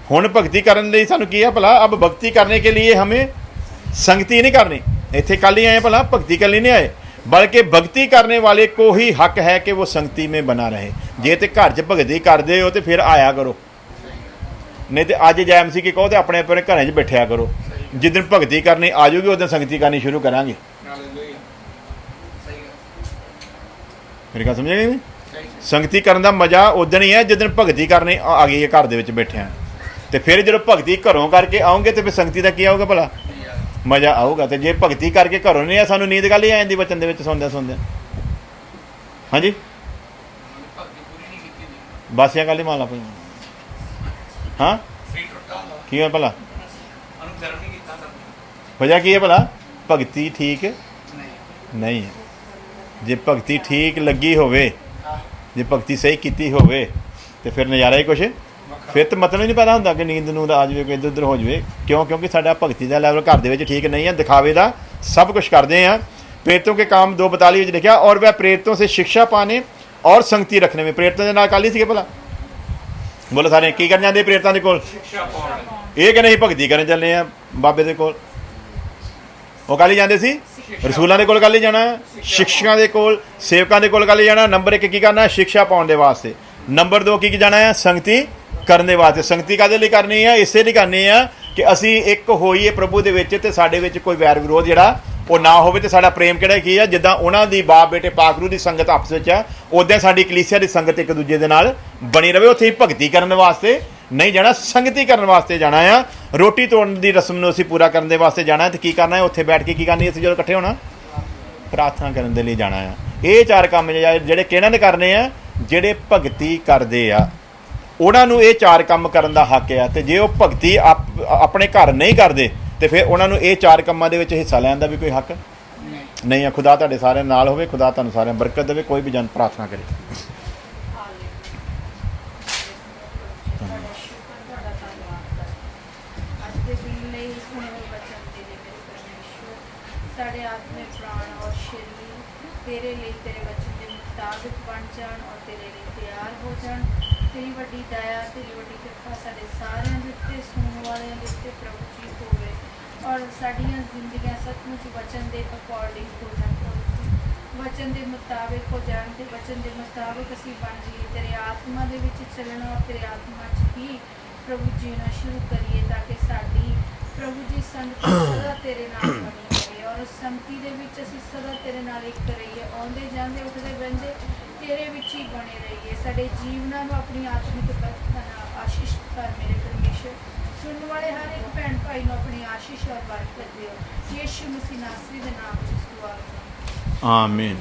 हुण भगती करने लिए सानू की है भला? अब भक्ति करने के लिए हमें संगति नहीं करनी। इत्थे कल ही आए भला, भक्ति कल ही नहीं आए, बल्कि भक्ति करने वाले को ही हक है कि वो संगति में बना रहे। जे तो घर च भगती करते हो तो फिर आया करो, नहीं तो अज जैम सी कि कहो तो अपने अपने घर च बैठया करो। जिस दिन भगती करनी आ जाऊगी उस दिन संगति करनी शुरू करांगे। मेरी गल समझे नहीं? संगति करने का मज़ा उस दिन ही है जिस दिन भगती करनी आ गई है, घर के बैठे तो फिर जो भगती घरों करके आओगे तो फिर संगति का की आऊगा भला? मज़ा आऊगा। तो जे भगती करके घरों नहीं है, सानू नींद कल ही आ जाती बचन के सुनदे सुनदे। हाँ जी, बासियां कल ही माला पई। हाँ की है भला? वजह की है भला? भगती ठीक नहीं है। जे भगती ठीक लगी होवे, जे भगती सही की होवे तो फिर नज़ारा ही कुछ, फिर तो मतलब ही नहीं पता होंगे कि नींद नूंद आ जाए, कोई इधर उधर हो जाए। क्यों? क्योंकि साडा भगती का लैवल घर दे ठीक नहीं है, दिखावे का सब कुछ करते हैं। प्रेरितों के काम 2:42 लिखा, और वह प्रेरितों से शिक्षा पाने और संगति रखने में। प्रेरितों के नाल कल ही सी भला? बोलो सारे की करन जांदे प्रेरितां दे कोल? ये कि नहीं भगती करन चलने हैं बाबे दे कोल? वो कल ही जांदे सी? रसूलों के कोल कल ही जाना, शिक्षकों के कोल, सेवकों के कोल कल ही जाना। नंबर 1 की करना? शिक्षा पाने के वास्ते। नंबर 2 की जाना है? संगति करने वास्ते। संगति काहदे लई करनी है? इसे लई करनी है कि असी एक होईए प्रभु दे विच ते साडे विच कोई वैर विरोध जिहड़ा ਉਹ ना होवे ते साडा प्रेम किहड़ा की है? जिद्दां उन्हां दी बाप बेटे पाकरू दी संगत आपस विच है, उद्दां साडी कलीसिया दी संगत एक दूजे दे नाल बनी रहे। उत्थे भगती करने वास्ते नहीं जाना, संगति करने वास्ते जाना है। रोटी तोड़न दी रस्म नूं असीं पूरा करने वास्ते जाना है। तो की करना है? उत्थे बैठ के की करनी? असीं जदों इकट्ठे होना प्रार्थना करने दे लई जाना है। ये 4 काम जिहड़े किहਨਾਂ ने करने आ? जिहड़े भगती करदे आ उन्हां नूं ये 4 काम करन दा हक है। तो जे वो भगती अपने घर नहीं करते तो फिर उन्होंने ये 4 कामां दे विच हिस्सा लैण दा भी कोई हक नहीं है। खुदा तुहाडे सारे नाल होवे, खुदा तुहानूं सारिਆਂ बरकत देवे। कोई भी जन प्रार्थना करे। साढ़े आत्मे प्राण और शरीर तेरे लिए तेरे वचन के मुताबिक बन जान और तेरे लिए तैयार हो जान। तेरी वड्डी दया, तेरी वड्डी कृपा साढ़े सारे दिते सुनने वाले दिते प्रभु जी होवे, और साड़ियाँ जिंदगियां सचमुच वचन के अकॉर्डिंग हो जान, वचन के मुताबिक हो जान। ते वचन के मुताबिक असीं बन जाइए, तेरे आत्मा दे विच चलना और तेरे आत्मा च ही प्रभु जीना शुरू करिए, ताकि साडी प्रभु जी संगति सदा तेरे नाल बनी रहे, और उस संगति दे विच असीं सदा तेरे नाल एक रहिए, आउंदे जांदे उठदे बहिंदे तेरे विच ही बने रहिए। साडे जीवनां नूं अपनी आत्मिक बरकत नाल आशीष कर मेरे परमेश्वर। सुनने वाले हर एक भैन भाई नूं अपनी आशीष और बरकत दिओ, यीशु मसीह नासरी दे नाम च दुआ करदा। आमीन।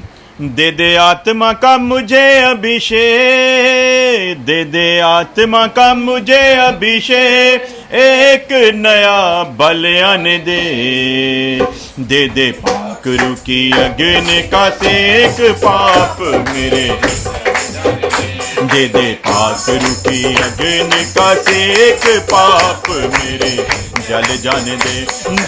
दे दे आत्मा का मुझे अभिषेक, दे दे आत्मा का मुझे अभिषेक, एक नया बलियान दे दे पाक रूह की अग्नि का सेक, पाप मेरे दे दे पाक रूह की अग्नि का सेक, पाप मेरे जल जाने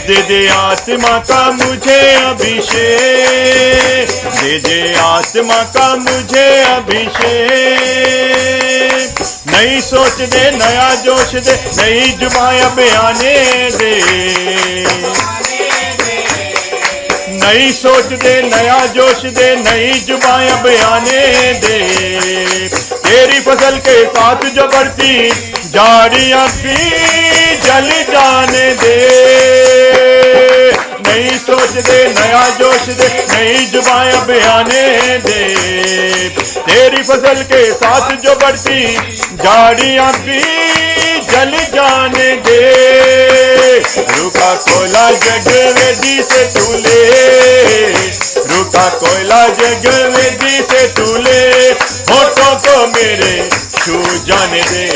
दे दे आत्मा का मुझे अभिषेक, दे दे आत्मा का मुझे अभिषेक, नई सोच दे, नया जोश दे, नई जुबां बयाने दे, नई सोच दे, नया जोश दे, नई जुबां बयाने दे, तेरी फसल के साथ जो बढ़ती झाड़ियां भी जल जाने दे, नई सोच दे, नया जोश दे, नई जुबां बयाने दे, तेरी फसल के साथ जो बढ़ती झाड़ियां भी जल जाने दे, रुका कोयला जग वेदी से तूले, रुका कोयला जग वेदी से तूले, होठों को मेरे छू जाने दे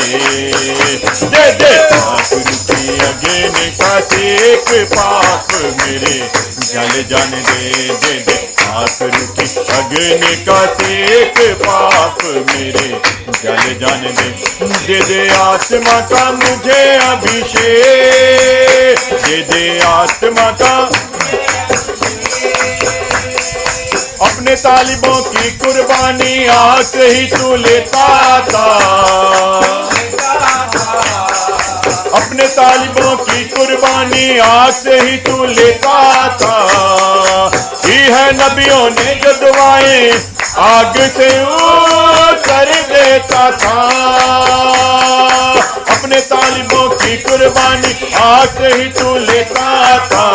दे पाप की अग्नि का सेक, पाप मेरे जल जाने दे पाप की अग्नि का सेक, पाप मेरे जल जाने दे आत्मा का मुझे अभिषेक, दे आत्मा का, अपने तालिबों की कुर्बानी आक ही तू लेता था, अपने तालिबों की कुर्बानी आग से ही तू लेता था, की है नबियों ने जो दुआएं आग से उतर देता था, अपने तालिबों की कुर्बानी आग से ही तू लेता था,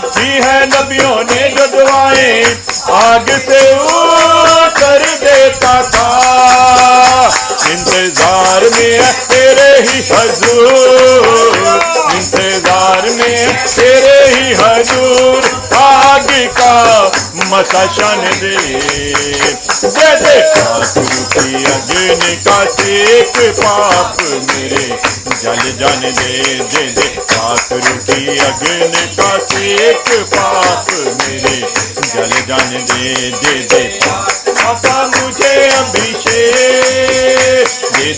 की है नबियों ने जो दुआएं आग से उतर देता था, इंतजार में है तेरे ही हजूर, इंतजार में है तेरे ही हजूर, आग का मशान दे पाक की अग्नि का सेक, पाप मेरे जल जाने दे पाक की अग्नि का सेक, पाप मेरे जल जाने दे आत्मा का मुझे अभिषेक,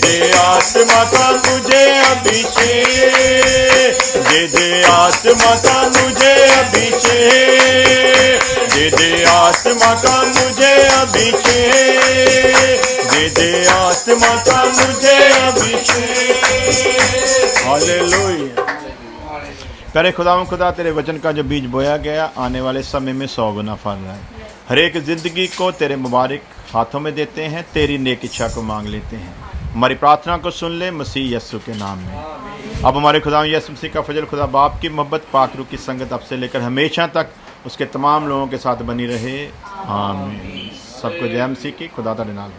दे आत्मा का मुझे अभिषेक, दे आत्मा का मुझे अभिषेक, दे आत्मा का मुझे अभिषेक, दे आत्मा का मुझे अभिषेक। हालेलुया। प्यारे खुदा तेरे वचन का जो बीज बोया गया आने वाले समय में 100 गुना फल रहा है। हर एक जिंदगी को तेरे मुबारक हाथों में देते हैं, तेरी नेक इच्छा को मांग लेते हैं। हमारी प्रार्थना को सुन ले मसीह यीशु के नाम में। अब हमारे खुदा यीशु मसीह का फजल, खुदा बाप की मोहब्बत, पाक रूह की संगत अब से लेकर हमेशा तक उसके तमाम लोगों के साथ बनी रहे। आमीन। सबको जय मसीह की। खुदा ताला नाम।